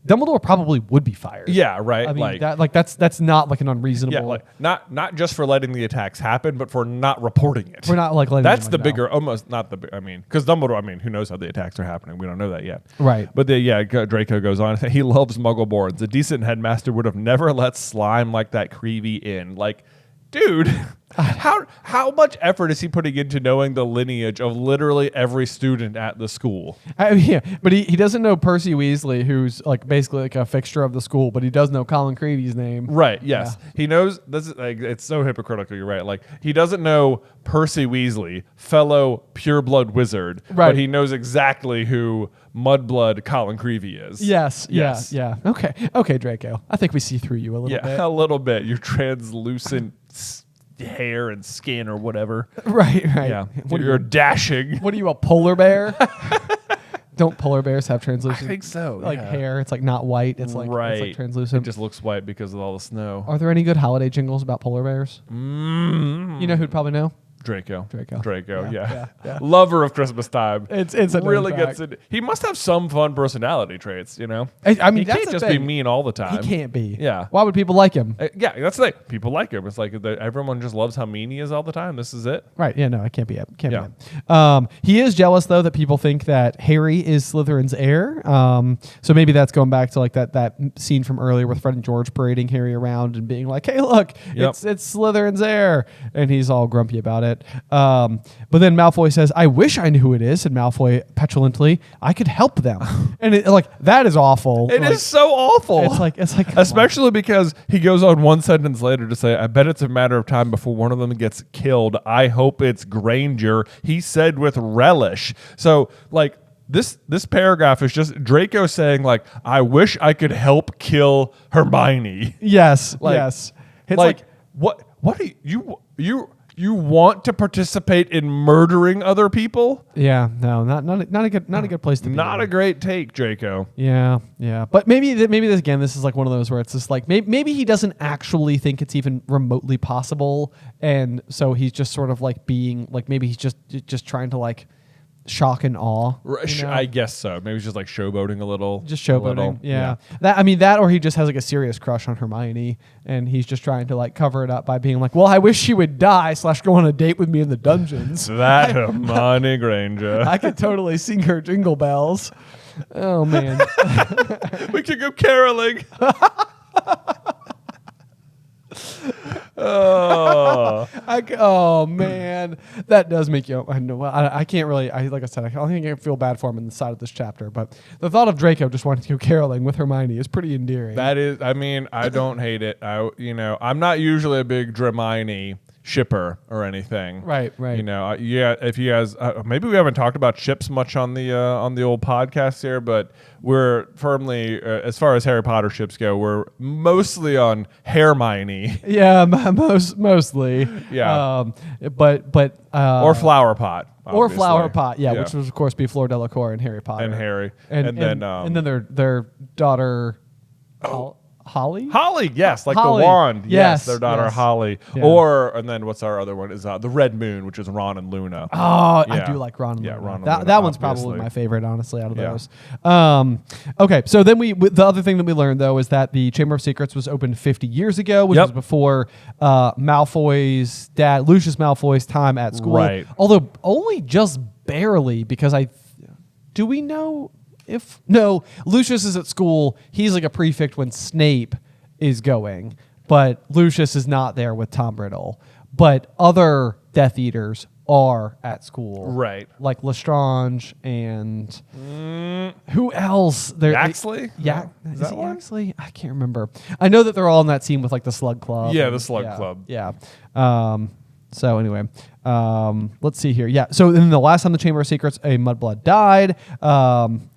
Dumbledore probably would be fired. Yeah, right. I mean, that's not like an unreasonable. Yeah, like not just for letting the attacks happen, but for not reporting it. We're not like letting that's anyone the know. bigger, almost not the. I mean, because Dumbledore. I mean, who knows how the attacks are happening? We don't know that yet. Right. But Draco goes on. He loves Muggleborns. A decent headmaster would have never let slime like that Creevy in. Like, dude. How much effort is he putting into knowing the lineage of literally every student at the school? I mean, yeah, but he doesn't know Percy Weasley, who's like basically like a fixture of the school, but he does know Colin Creevy's name. Right. Yes. Yeah. He knows. This is like, it's so hypocritical. You're right. Like he doesn't know Percy Weasley, fellow pureblood wizard, right. But he knows exactly who Mudblood Colin Creevy is. Yes. Yeah. Okay, Draco. I think we see through you a little bit. Yeah, a little bit. You're translucent hair and skin or whatever. Right. Yeah. You're dashing. What are you, a polar bear? Don't polar bears have translucent? I think so. Like hair. It's like not white. It's like, right. It's like translucent. It just looks white because of all the snow. Are there any good holiday jingles about polar bears? You know who'd probably know? Draco. Yeah. Lover of Christmas time. It's a really gets it. He must have some fun personality traits, you know. I mean, he can't just be mean all the time. He can't be. Yeah. Why would people like him? Yeah, that's the thing. People like him. It's like everyone just loves how mean he is all the time. This is it. Right. Yeah. No, it can't be it. Be him. He is jealous though that people think that Harry is Slytherin's heir. So maybe that's going back to like that scene from earlier with Fred and George parading Harry around and being like, "Hey, look, it's Slytherin's heir," and he's all grumpy about it. But then Malfoy says, "I wish I knew who it is," and Malfoy petulantly, "I could help them." And that is awful. It is so awful. It's like especially because he goes on one sentence later to say, "I bet it's a matter of time before one of them gets killed. I hope it's Granger," he said with relish. So like this paragraph is just Draco saying like, "I wish I could help kill Hermione." Yes. Like, yes. It's like what are you You want to participate in murdering other people? Yeah, no, not a good place to be. Not a great take, Draco. Yeah. But maybe this is like one of those where it's just like maybe he doesn't actually think it's even remotely possible, and so he's just sort of like being like maybe he's just trying to like shock and awe. You know? I guess so. Maybe he's just like showboating a little. Just showboating. Yeah. That or he just has like a serious crush on Hermione, and he's just trying to like cover it up by being like, well, I wish she would die / go on a date with me in the dungeons. That Hermione Granger. I could totally sing her jingle bells. Oh man. We could go caroling. Oh man, that does make you. I know. I can't really. Like I said, I don't think I feel bad for him in the side of this chapter. But the thought of Draco just wanting to go caroling with Hermione is pretty endearing. That is. I mean, I don't hate it. I'm not usually a big Hermione shipper or anything. Right. If you guys, maybe we haven't talked about ships much on the old podcast here, but we're firmly, as far as Harry Potter ships go, we're mostly on Hermione. Yeah, mostly. Yeah. But or Flower Pot. Or obviously. Flower Pot, yeah, which would of course be Fleur Delacour and Harry Potter And Harry. and then their daughter. Holly? Holly, yes, like Holly. the wand. Yes, their daughter yes. Holly. Yeah. And then what's our other one? Is the Red Moon, which is Ron and Luna. Oh, Yeah. I do like Ron and Yeah, Luna. Ron and that Luna, that one's obviously. probably my favorite, honestly, out of Yeah. those. Okay, so then the other thing that we learned, though, is that the Chamber of Secrets was opened 50 years ago, which was before Malfoy's dad, Lucius Malfoy's time at school. Right. Although only just barely, because do we know if... No, Lucius is at school. He's like a prefect when Snape is going, but Lucius is not there with Tom Riddle. But other Death Eaters are at school, Right. Like Lestrange and who else? Yaxley? Yeah, Is is that it one? Yaxley? I can't remember. I know that they're all in that scene with like the Slug Club. Yeah, the Slug Club. Yeah. So anyway, let's see here. Yeah. So then the last time the Chamber of Secrets, a Mudblood died.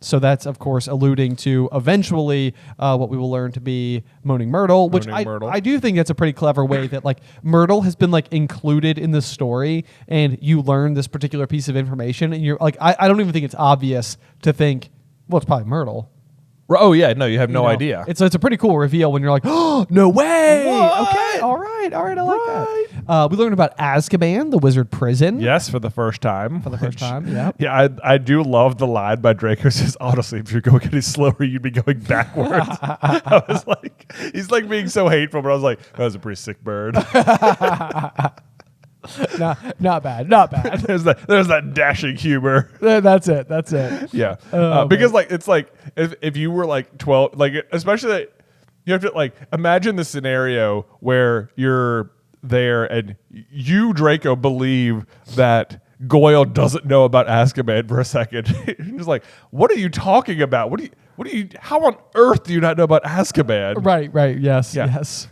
So that's of course alluding to eventually what we will learn to be Moaning Myrtle, which I do think that's a pretty clever way that like Myrtle has been like included in the story, and you learn this particular piece of information, and you're like, I don't even think it's obvious to think, well, it's probably Myrtle. Oh yeah, no, you have no idea. It's a pretty cool reveal when you're like, oh, no way. What? Okay, all right, I like that. We learned about Azkaban, the wizard prison. Yes, for the first time. Yeah. Yeah, I do love the line by Draco says, honestly, if you're going any slower, you'd be going backwards. I was like, he's like being so hateful, but I was like, that was a pretty sick bird. Not bad. there's that dashing humor. That's it. Yeah. Oh, because like it's like if you were like 12, like especially that you have to like imagine the scenario where you're there and you, Draco, believe that Goyle doesn't know about Azkaban for a second. He's like, what are you talking about? How on earth do you not know about Azkaban? Right. Yes. Yeah. Yes.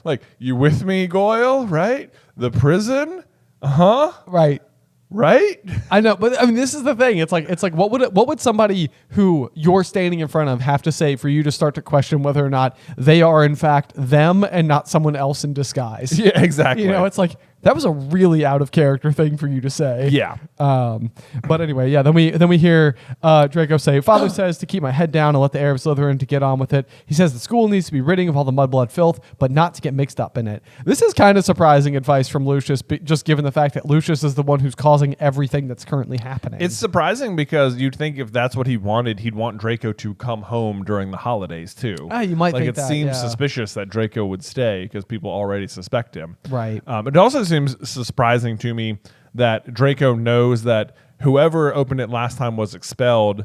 Like, you with me, Goyle? Right? The prison? Right. Right? I know, but I mean, this is the thing. It's like what would somebody who you're standing in front of have to say for you to start to question whether or not they are in fact them and not someone else in disguise? Yeah, exactly. You know, it's like that was a really out of character thing for you to say. Yeah. But anyway, yeah. Then we hear Draco say, "Father says to keep my head down and let the heir of Slytherin to get on with it. He says the school needs to be ridding of all the mudblood filth, but not to get mixed up in it." This is kind of surprising advice from Lucius, just given the fact that Lucius is the one who's causing everything that's currently happening. It's surprising because you'd think if that's what he wanted, he'd want Draco to come home during the holidays too. You might like think it that, seems yeah. suspicious that Draco would stay because people already suspect him. Right. It also seems surprising to me that Draco knows that whoever opened it last time was expelled,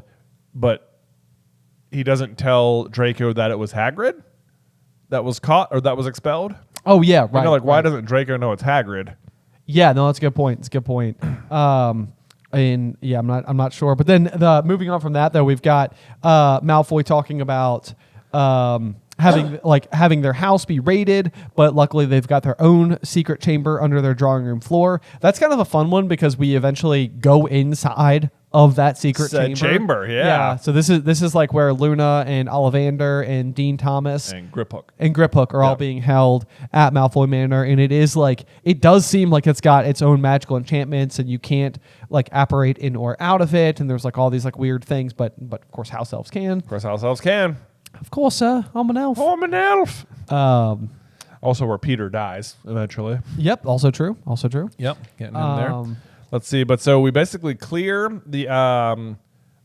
but he doesn't tell Draco that it was Hagrid that was caught or that was expelled. Oh yeah, right. Why doesn't Draco know it's Hagrid? Yeah, no, that's a good point. And yeah, I'm not sure. But then moving on from that, though, we've got Malfoy talking about having their house be raided, but luckily they've got their own secret chamber under their drawing room floor. That's kind of a fun one because we eventually go inside of that secret Said chamber, yeah. So this is like where Luna and Ollivander and Dean Thomas and Griphook are all being held at Malfoy Manor, and it does seem like it's got its own magical enchantments, and you can't like apparate in or out of it, and there's like all these like weird things, but of course house elves can. Of course house elves can. Of course, I'm an elf. I'm an elf. Also where Peter dies eventually. Yep, also true. Yep, getting in there. Let's see, but so we basically clear the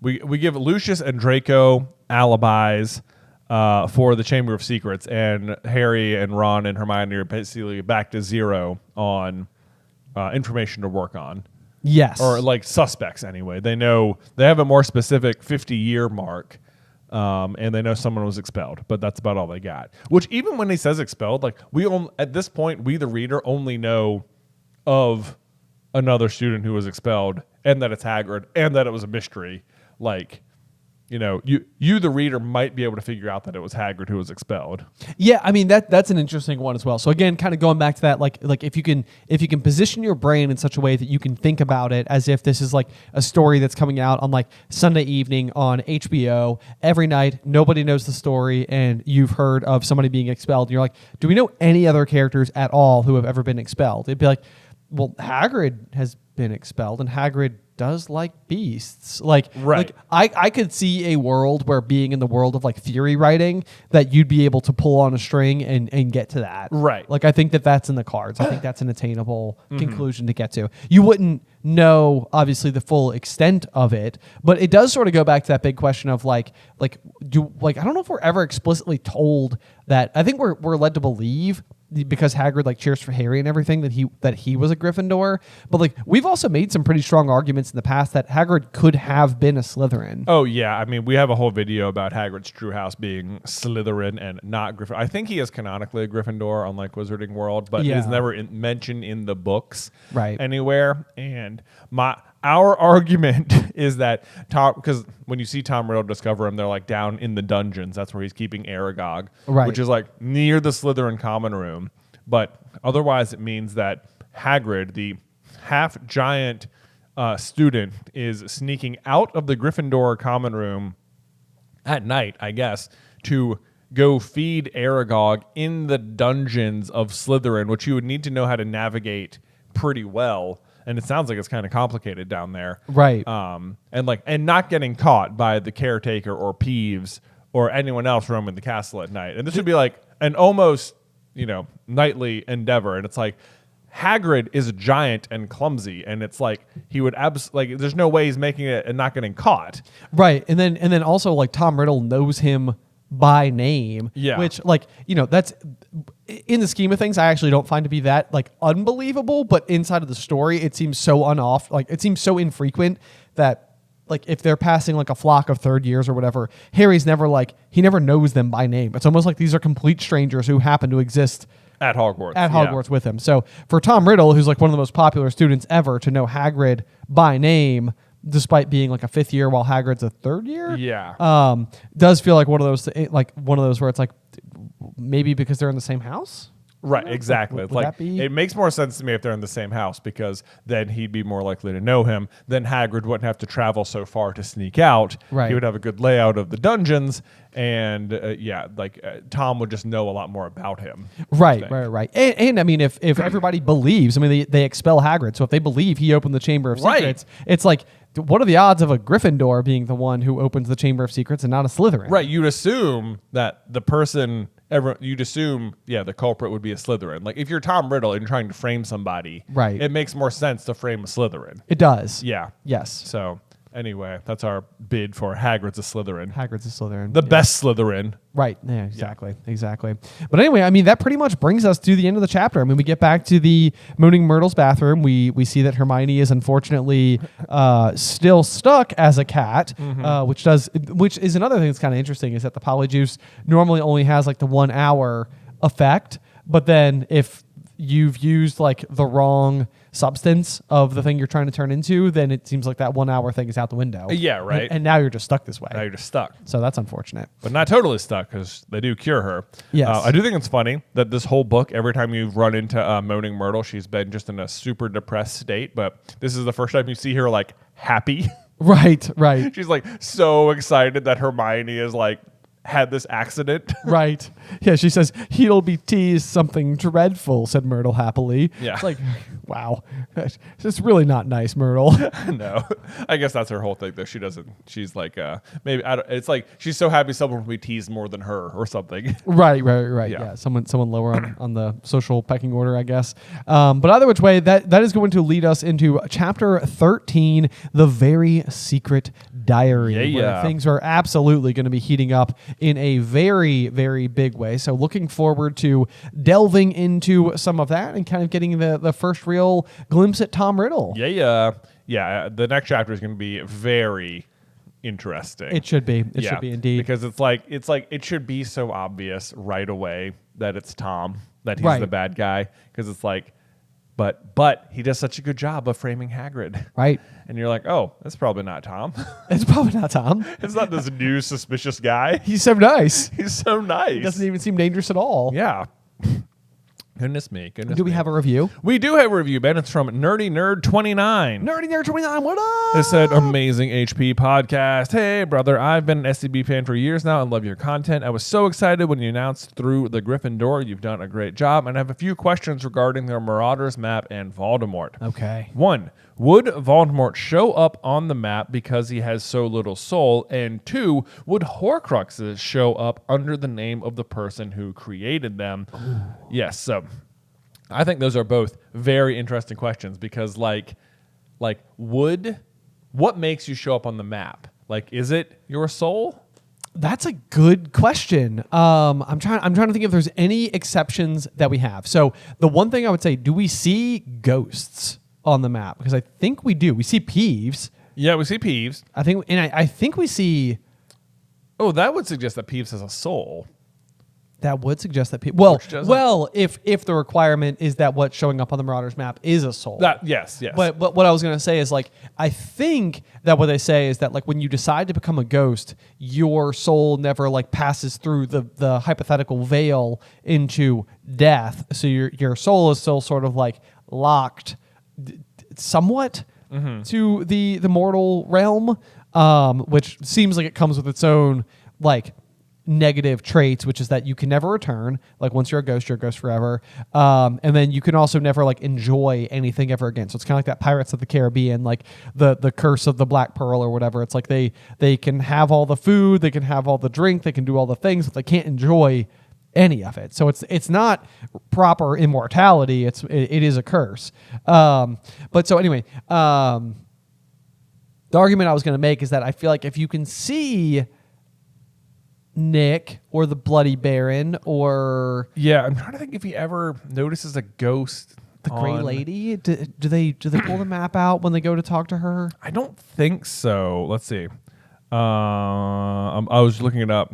we give Lucius and Draco alibis for the Chamber of Secrets, and Harry and Ron and Hermione are basically back to zero on information to work on. Yes. Or like suspects anyway. They know they have a more specific 50-year mark. And they know someone was expelled, but that's about all they got. Which even when he says expelled, like at this point, we the reader only know of another student who was expelled, and that it's Hagrid, and that it was a mystery. Like, you know, you the reader might be able to figure out that it was Hagrid who was expelled. Yeah, I mean that's an interesting one as well. So again, kind of going back to that, like if you can position your brain in such a way that you can think about it as if this is like a story that's coming out on like Sunday evening on HBO every night, nobody knows the story, and you've heard of somebody being expelled, and you're like, do we know any other characters at all who have ever been expelled? It'd be like, well, Hagrid has been expelled, and Hagrid does like beasts. Like, right. Like I could see a world where, being in the world of like theory writing, that you'd be able to pull on a string and get to that. Right. Like, I think that's in the cards. I think that's an attainable conclusion to get to. You wouldn't know, obviously, the full extent of it, but it does sort of go back to that big question of I don't know if we're ever explicitly told that. I think we're led to believe, because Hagrid like cheers for Harry and everything, that he was a Gryffindor, but like we've also made some pretty strong arguments in the past that Hagrid could have been a Slytherin. Oh yeah, I mean we have a whole video about Hagrid's true house being Slytherin and not Gryffindor. I think he is canonically a Gryffindor on like Wizarding World, but it is never mentioned in the books anywhere. And our argument is that Tom, because when you see Tom Riddle discover him, they're like down in the dungeons. That's where he's keeping Aragog, which is like near the Slytherin Common Room. But otherwise, it means that Hagrid, the half-giant student, is sneaking out of the Gryffindor Common Room at night, I guess, to go feed Aragog in the dungeons of Slytherin, which you would need to know how to navigate pretty well. And it sounds like it's kind of complicated down there. Right. And not getting caught by the caretaker or Peeves or anyone else roaming the castle at night. And this would be like an almost, nightly endeavor. And it's like Hagrid is a giant and clumsy, and it's like he would there's no way he's making it and not getting caught. Right. And then also like Tom Riddle knows him by name, which that's, in the scheme of things, I actually don't find to be that like unbelievable, but inside of the story it seems so it seems so infrequent that like if they're passing like a flock of third years or whatever, Harry's never he never knows them by name. It's almost like these are complete strangers who happen to exist at Hogwarts with him. So for Tom Riddle, who's like one of the most popular students ever, to know Hagrid by name, despite being like a fifth year while Hagrid's a third year, does feel like one of those where it's like maybe because they're in the same house. Right, exactly. Would that be? It makes more sense to me if they're in the same house, because then he'd be more likely to know him. Then Hagrid wouldn't have to travel so far to sneak out. Right. He would have a good layout of the dungeons, and Tom would just know a lot more about him. Right. And I mean, if everybody believes, I mean, they expel Hagrid, so if they believe he opened the Chamber of Secrets, it's like, what are the odds of a Gryffindor being the one who opens the Chamber of Secrets and not a Slytherin? Right. You'd assume that the person. The culprit would be a Slytherin. Like if you're Tom Riddle and you're trying to frame somebody, it makes more sense to frame a Slytherin. It does. Yeah. Yes. So anyway, that's our bid for Hagrid's a Slytherin. Hagrid's a Slytherin. The best Slytherin. Right. Yeah, exactly. But anyway, I mean, that pretty much brings us to the end of the chapter. I mean, we get back to the Moaning Myrtle's bathroom. We see that Hermione is unfortunately still stuck as a cat, which is another thing that's kind of interesting, is that the Polyjuice normally only has like the 1 hour effect, but then if you've used like the wrong substance of the thing you're trying to turn into, then it seems like that 1 hour thing is out the window. Yeah, right. And now you're just stuck this way. Now you're just stuck. So that's unfortunate. But not totally stuck, because they do cure her. Yes. I do think it's funny that this whole book, every time you've run into Moaning Myrtle, she's been just in a super depressed state. But this is the first time you see her like happy. Right, right. She's like so excited that Hermione is like had this accident. Right. Yeah, she says, he'll be teased something dreadful, said Myrtle happily. Yeah. It's like, wow. It's really not nice, Myrtle. No. I guess that's her whole thing, though. She's like, maybe, it's like she's so happy someone will be teased more than her or something. Right. Yeah. Someone lower on the social pecking order, I guess. But either which way, that is going to lead us into chapter 13, The Very Secret Diary, where things are absolutely going to be heating up in a very, very big way. So looking forward to delving into some of that and kind of getting the first real glimpse at Tom Riddle. Yeah. The next chapter is going to be very interesting. It should be. It should be indeed. Because it's like it should be so obvious right away that it's Tom, that he's the bad guy. Because it's like, but he does such a good job of framing Hagrid. Right. And you're like, oh, that's probably not Tom. It's probably not Tom. It's not this new suspicious guy. He's so nice. He's so nice. He doesn't even seem dangerous at all. Yeah. Goodness me. Do we have a review? We do have a review, Ben. It's from Nerdy Nerd 29. Nerdy Nerd 29, what up? They said, amazing HP podcast. Hey, brother, I've been an SCB fan for years now and love your content. I was so excited when you announced through the Griffin door. You've done a great job. And I have a few questions regarding the Marauders map and Voldemort. Okay. 1, would Voldemort show up on the map because he has so little soul? And 2, would Horcruxes show up under the name of the person who created them? Ooh. Yes, so I think those are both very interesting questions because what makes you show up on the map? Like, is it your soul? That's a good question. I'm trying to think if there's any exceptions that we have. So the one thing I would say, do we see ghosts on the map? Because I think we do. We see Peeves. Yeah, we see Peeves. I think we see. Oh, that would suggest that Peeves has a soul. That would suggest that people. Well, if the requirement is that what's showing up on the Marauders map is a soul. Yes. But what I was going to say is I think that what they say is that when you decide to become a ghost, your soul never passes through the hypothetical veil into death. So your soul is still sort of locked somewhat to the mortal realm, which seems like it comes with its own negative traits, which is that you can never return. Once you're a ghost forever. And then you can also never enjoy anything ever again. So it's kind of like that Pirates of the Caribbean, the curse of the Black Pearl or whatever. It's they can have all the food, they can have all the drink, they can do all the things, but they can't enjoy any of it. So it's not proper immortality. It is a curse. But so anyway, the argument I was going to make is that I feel like if you can see Nick or the Bloody Baron or I'm trying to think if he ever notices a ghost. The Grey Lady. Do they pull the map out when they go to talk to her? I don't think so. Let's see. I was looking it up.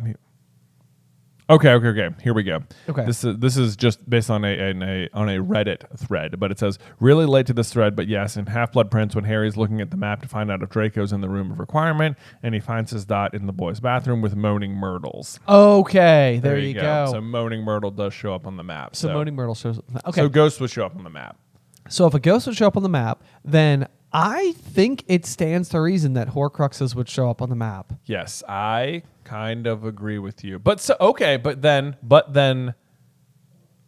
Okay. Here we go. Okay. This is just based on a Reddit thread, but it says really late to this thread, but yes, in Half-Blood Prince, when Harry's looking at the map to find out if Draco's in the room of requirement, and he finds his dot in the boys' bathroom with moaning myrtles. Okay, there you go. So moaning myrtle does show up on the map. So moaning myrtle shows up. Okay. So ghosts would show up on the map. So if a ghost would show up on the map, then I think it stands to reason that Horcruxes would show up on the map. Yes, I kind of agree with you. But then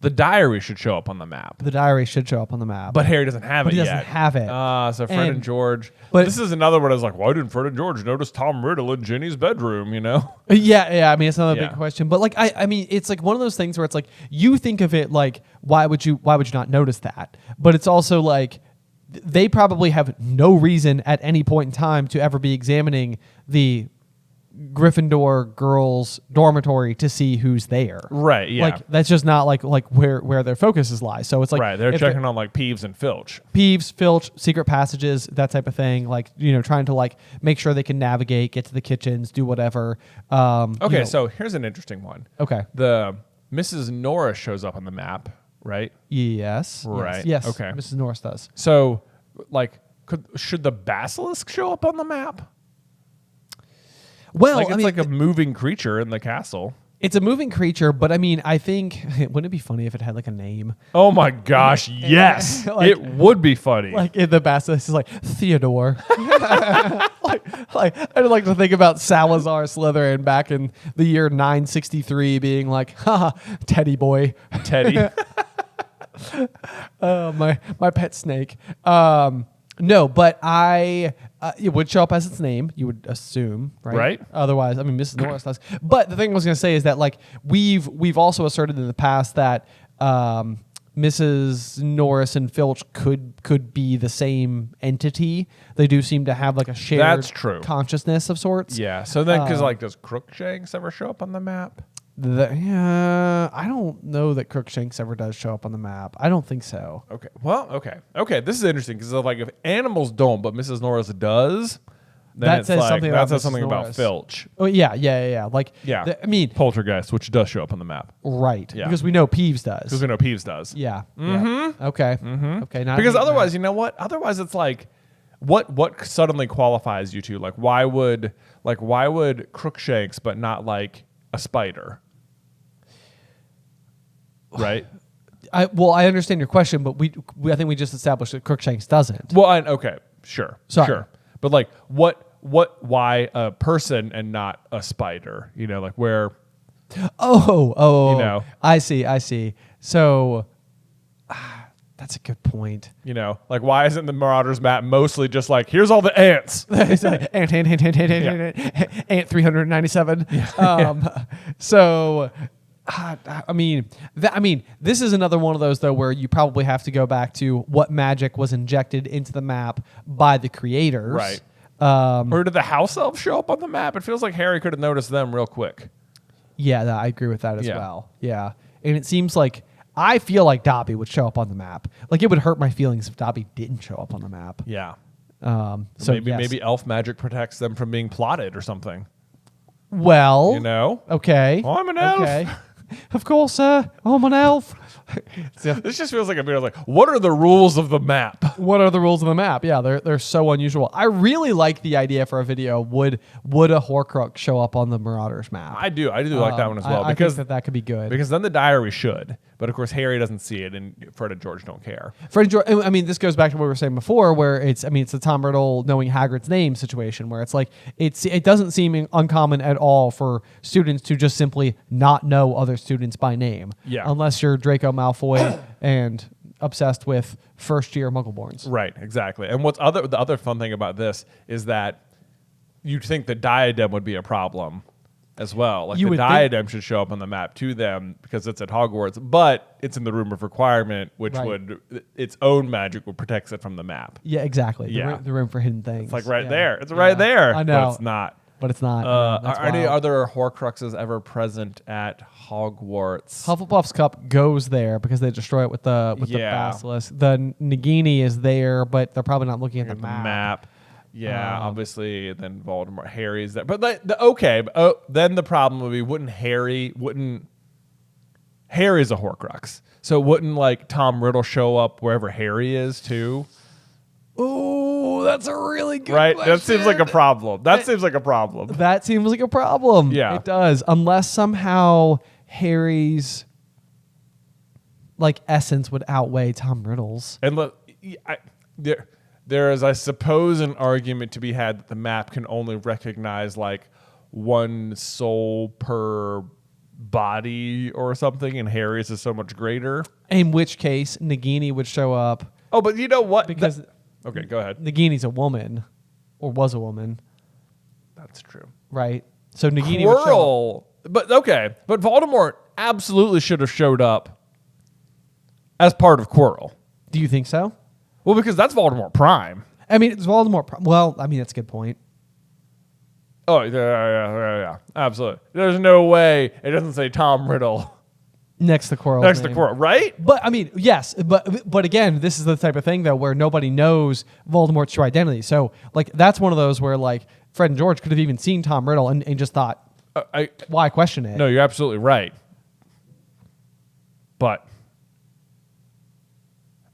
the diary should show up on the map. The diary should show up on the map. But Harry doesn't have it yet. He doesn't have it. So Fred and George. But this is another one I was like, why didn't Fred and George notice Tom Riddle in Ginny's bedroom, Yeah. I mean, it's another big question. But I mean, it's one of those things where it's you think of it why would you not notice that? But it's also they probably have no reason at any point in time to ever be examining the Gryffindor girls' dormitory to see who's there. Right, yeah. That's just not where their focuses lie. So it's right, they're checking on Peeves and Filch. Peeves, Filch, secret passages, that type of thing. Trying to make sure they can navigate, get to the kitchens, do whatever. Okay, so here's an interesting one. Okay. The Mrs. Norris shows up on the map, right? Yes. Right. Yes. Okay. Mrs. Norris does. So, should the basilisk show up on the map? Well, it's a moving creature in the castle. It's a moving creature, but I mean, I think wouldn't it be funny if it had like a name? Oh my gosh, yes, like, it would be funny. Like in the basilisk is like Theodore. like I'd like to think about Salazar Slytherin back in the year 963 being like, haha, Teddy boy. Teddy. My pet snake. No, but it would show up as its name. You would assume, right? Right. Otherwise, I mean, Mrs. Norris does. But the thing I was going to say is that like we've also asserted in the past that Mrs. Norris and Filch could be the same entity. They do seem to have like a shared That's true. consciousness of sorts. Yeah. So then, because like, does Crookshanks ever show up on the map? I don't know that Crookshanks ever does show up on the map. I don't think so. Okay. Well, okay. This is interesting because like if animals don't, but Mrs. Norris does, then That it's says like, something that about says Mrs. something about Norris. Filch. Oh yeah. Like I mean, Poltergeist, which does show up on the map. right? Yeah. Because we know Peeves does. Because we know Peeves does. Yeah. Mm-hmm. Yeah. Okay. Mm-hmm. Okay. Not Because otherwise, you know what? Otherwise, it's like, what suddenly qualifies you to like why would Crookshanks but not like a spider? Right. I understand your question, but I think we just established that Crookshanks doesn't. Well, okay, sure, Sorry. sure, but like, why a person and not a spider? You know, like where? Oh, You know. I see. So, that's a good point. You know, like why isn't the Marauders map mostly just like here's all the ants? It's like, ant 397. So. I mean, this is another one of those though where you probably have to go back to what magic was injected into the map by the creators, Right. Or did the house elves show up on the map? It feels like Harry could have noticed them real quick. Yeah, I agree with that as Yeah. well. Yeah, and it seems like I feel like Dobby would show up on the map. Like it would hurt my feelings if Dobby didn't show up on the map. Yeah. So maybe elf magic protects them from being plotted or something. Well, You know. Okay. Oh, I'm an elf. Okay. Of course, sir. I'm an elf. This just feels like a bit of like, what are the rules of the map? What are the rules of the map? Yeah, they're so unusual. I really like the idea for a video. Would a Horcrux show up on the Marauders map? I do like that one as well I because think that could be good. Because then the diary should, but of course Harry doesn't see it, and Fred and George don't care. Fred and George, I mean, this goes back to what we were saying before, where it's the Tom Riddle knowing Hagrid's name situation, where it's like it doesn't seem uncommon at all for students to just simply not know other students by name, unless you're Draco Malfoy and obsessed with first-year Muggleborns. Right, exactly. And the other fun thing about this is that you'd think the diadem would be a problem as well. Like the diadem should show up on the map to them because it's at Hogwarts, but it's in the Room of Requirement, which would its own magic would protect it from the map. Yeah, exactly. Yeah. The room for hidden things. It's like there. It's right there. I know. But it's not. But it's not. Are any other Horcruxes ever present at Hogwarts? Hufflepuff's cup goes there because they destroy it with the basilisk. The Nagini is there, but they're probably not looking at the map. Yeah, obviously. Then Voldemort, Harry's there, but then the problem would be Harry's a Horcrux, so wouldn't like Tom Riddle show up wherever Harry is too? Oh, that's a really good right. question. That seems like a problem. That seems like a problem. Yeah, it does. Unless somehow Harry's like essence would outweigh Tom Riddle's. And look, there is, I suppose, an argument to be had that the map can only recognize like one soul per body or something, and Harry's is so much greater. In which case, Nagini would show up. Oh, but you know what? Because okay, go ahead. Nagini's a woman, or was a woman. That's true. Right. So Nagini would show up. But Voldemort absolutely should have showed up as part of Quirrell. Do you think so? Well, because that's Voldemort Prime. I mean, it's Voldemort. Well, I mean, that's a good point. Oh, yeah, absolutely. There's no way it doesn't say Tom Riddle next to Quirrell. Next to Quirrell, right? But I mean, yes, but again, this is the type of thing though where nobody knows Voldemort's true identity. So like that's one of those where like Fred and George could have even seen Tom Riddle and just thought, why question it? No, you're absolutely right. But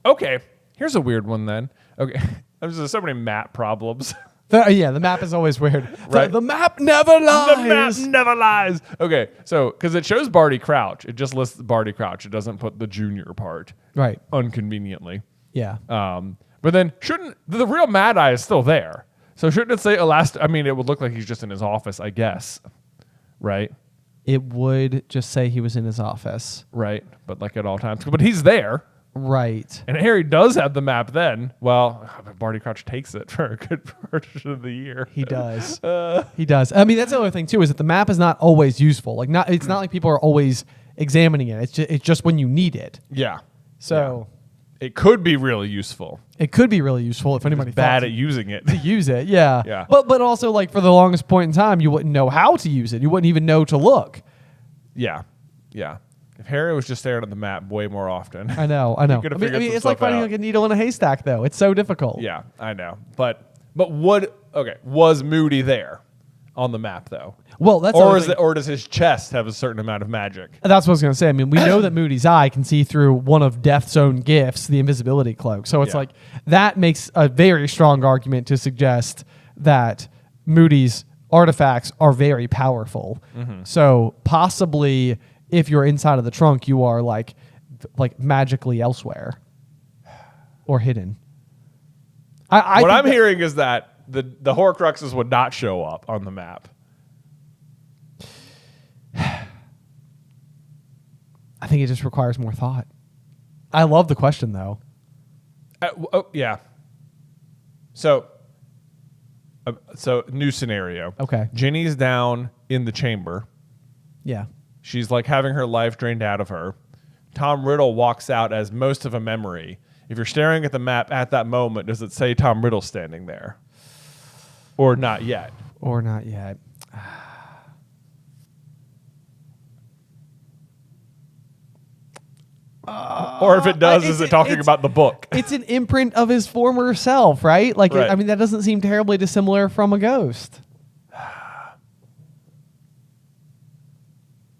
okay, here's a weird one then. Okay, there's so many map problems. The map is always weird. Right. The map never lies. The map never lies. Okay, so because it shows Barty Crouch, it just lists Barty Crouch. It doesn't put the junior part. Right. Inconveniently. Yeah. But then shouldn't the real Mad Eye is still there? So shouldn't it say I mean, it would look like he's just in his office, I guess. Right. It would just say he was in his office. Right. But like at all times. But he's there. Right. And Harry does have the map then. Well, Barty Crouch takes it for a good portion of the year. He does. He does. I mean, that's the other thing too, is that the map is not always useful. Like it's not like people are always examining it. It's just when you need it. Yeah. So it could be really useful. It could be really useful if anybody Bad at using it. to use it. Yeah. Yeah. But also like for the longest point in time, you wouldn't know how to use it. You wouldn't even know to look. Yeah. Yeah. If Harry was just staring at the map way more often. I know. could have I figured mean, some it's like stuff finding out. like a needle in a haystack, though. It's so difficult. Yeah, I know. But was Moody there on the map though? Well, that's or does his chest have a certain amount of magic? That's what I was going to say. I mean, we know that Moody's eye can see through one of Death's own gifts, the invisibility cloak. So it's like that makes a very strong argument to suggest that Moody's artifacts are very powerful. Mm-hmm. So possibly if you're inside of the trunk, you are like magically elsewhere or hidden. What I'm hearing is that the Horcruxes would not show up on the map. I think it just requires more thought. I love the question, though. Yeah. So new scenario. Okay. Ginny's down in the chamber. Yeah. She's like having her life drained out of her. Tom Riddle walks out as most of a memory. If you're staring at the map at that moment, does it say Tom Riddle standing there? Or not yet? Or not yet. Or if it does, is it talking about the book? It's an imprint of his former self, right? Like, right. I mean, that doesn't seem terribly dissimilar from a ghost.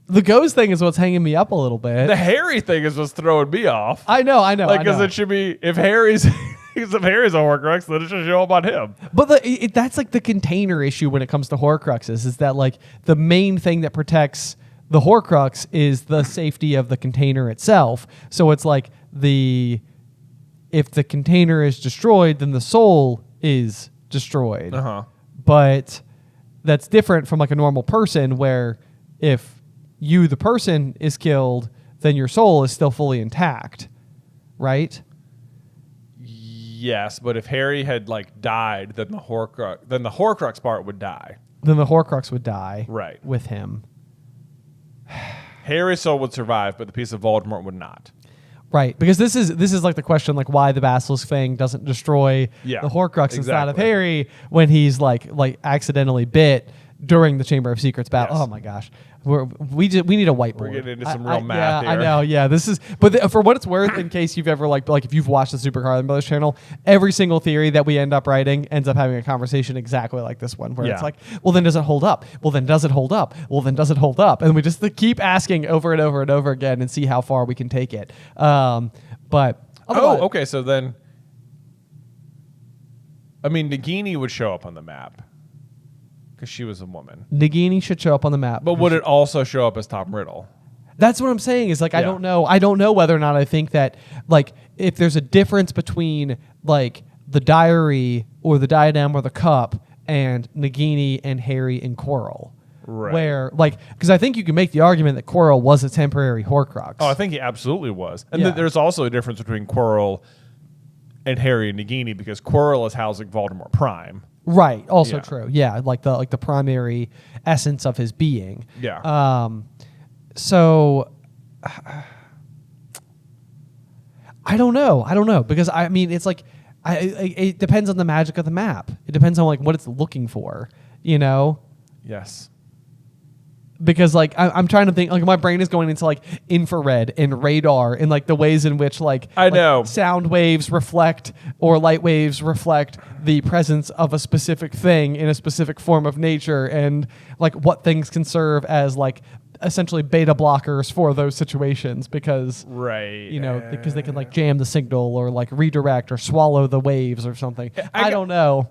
The ghost thing is what's hanging me up a little bit. The Harry thing is what's throwing me off. I know. Like, because it should be, if Harry's a Horcrux, then it should show up on him. But that's like the container issue when it comes to Horcruxes, is that like the main thing that protects the Horcrux is the safety of the container itself. So it's like if the container is destroyed, then the soul is destroyed. Uh-huh. But that's different from like a normal person, where if you, the person, is killed, then your soul is still fully intact, right? Yes, but if Harry had like died, then the Horcrux part would die. Then the Horcrux would die, right, with him. Harry's soul would survive, but the piece of Voldemort would not. Right, because this is like the question, like why the Basilisk Fang doesn't destroy the Horcrux inside of Harry when he's like accidentally bit during the Chamber of Secrets battle. Yes. Oh my gosh, we need a whiteboard. We're getting into some real math here. I know. Yeah, this is. But for what it's worth, in case you've ever like if you've watched the Super Carlin Brothers channel, every single theory that we end up writing ends up having a conversation exactly like this one, where it's like, well, then does it hold up? Well, then does it hold up? Well, then does it hold up? And we just keep asking over and over and over again and see how far we can take it. But okay. So then, I mean, Nagini would show up on the map because she was a woman. Nagini should show up on the map. But would it also show up as Tom Riddle? That's what I'm saying is like, I don't know. I don't know whether or not I think that like if there's a difference between like the diary or the diadem or the cup and Nagini and Harry and Quirrell. Right. Where like, because I think you can make the argument that Quirrell was a temporary Horcrux. Oh, I think he absolutely was. And there's also a difference between Quirrell and Harry and Nagini because Quirrell is housing Voldemort Prime. Right. Also true. Yeah. Like the primary essence of his being. Yeah. So I don't know because I mean it's like it depends on the magic of the map. It depends on like what it's looking for, you know? Yes. Because like I'm trying to think, like my brain is going into like infrared and radar and like the ways in which like sound waves reflect or light waves reflect the presence of a specific thing in a specific form of nature, and like what things can serve as like essentially beta blockers for those situations because you know because they can like jam the signal or like redirect or swallow the waves or something. I don't know.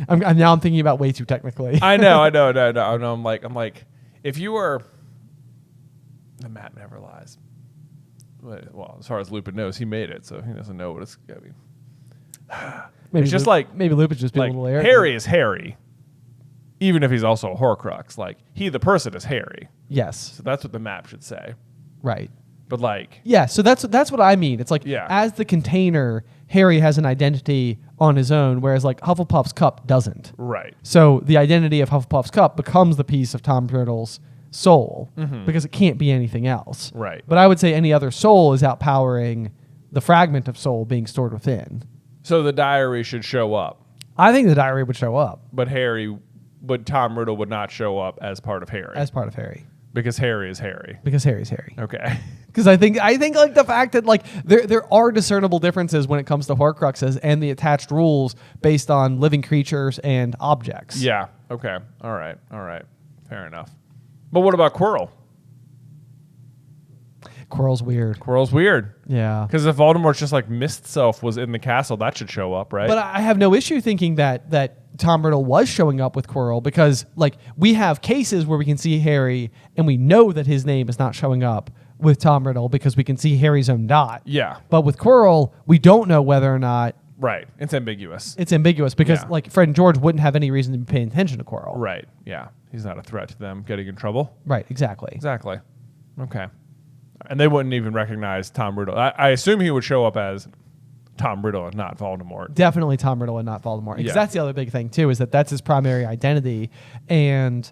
I'm thinking about way too technically. I know. I'm like, if you were, the map never lies. Well, as far as Lupin knows, he made it, so he doesn't know what it's gonna be. Maybe it's just like maybe Lupin's just being like a little arrogant. Harry is Harry, even if he's also a Horcrux. Like he, the person, is Harry. Yes. So that's what the map should say. Right. But like, yeah. So that's what I mean. It's like as the container, Harry has an identity on his own, whereas like Hufflepuff's cup doesn't. Right. So the identity of Hufflepuff's cup becomes the piece of Tom Riddle's soul because it can't be anything else. Right. But I would say any other soul is outpowering the fragment of soul being stored within. So the diary should show up. I think the diary would show up. But Tom Riddle would not show up as part of Harry. As part of Harry. Because Harry is Harry. Because Harry's Harry. Okay. Because I think like the fact that like there are discernible differences when it comes to Horcruxes and the attached rules based on living creatures and objects. Yeah. Okay. All right. Fair enough. But what about Quirrell? Quirrell's weird. Yeah. Because if Voldemort's just like mist self was in the castle, that should show up, right? But I have no issue thinking that Tom Riddle was showing up with Quirrell because like we have cases where we can see Harry and we know that his name is not showing up with Tom Riddle because we can see Harry's own dot. Yeah. But with Quirrell, we don't know whether or not. Right. It's ambiguous. It's ambiguous because like Fred and George wouldn't have any reason to be paying attention to Quirrell. Right. Yeah. He's not a threat to them getting in trouble. Right. Exactly. Okay. And they wouldn't even recognize Tom Riddle. I assume he would show up as Tom Riddle and not Voldemort. Definitely Tom Riddle and not Voldemort. Because that's the other big thing, too, is that's his primary identity. And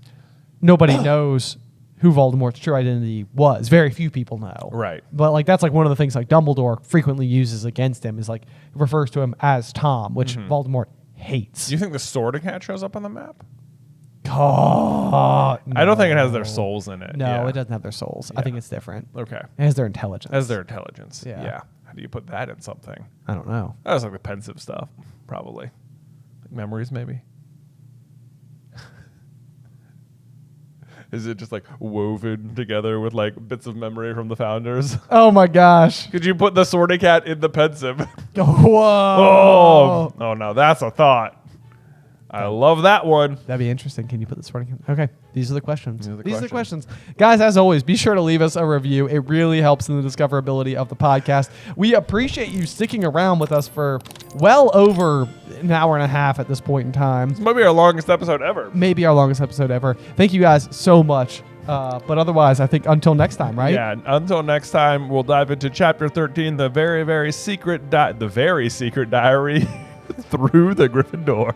nobody knows who Voldemort's true identity was. Very few people know. Right. But like that's like one of the things like Dumbledore frequently uses against him is like refers to him as Tom, which Voldemort hates. Do you think the Sorting Hat shows up on the map? Oh, no. I don't think it has their souls in it. No, it doesn't have their souls. I think it's different. Okay. It has their intelligence. Yeah. How do you put that in something? I don't know. That was like the pensive stuff, probably. Like memories, maybe. Is it just like woven together with like bits of memory from the founders? Oh my gosh. Could you put the Sorting Hat in the pensive? Whoa. Oh no, that's a thought. I love that one. That'd be interesting. Can you put the Sorting Hat? Okay. These are the questions. These are the questions. Guys, as always, be sure to leave us a review. It really helps in the discoverability of the podcast. We appreciate you sticking around with us for well over an hour and a half at this point in time. This might be our longest episode ever. Maybe our longest episode ever. Thank you guys so much. But otherwise, I think until next time, right? Yeah, until next time, we'll dive into Chapter 13, the very, very secret diary through the Griffin door.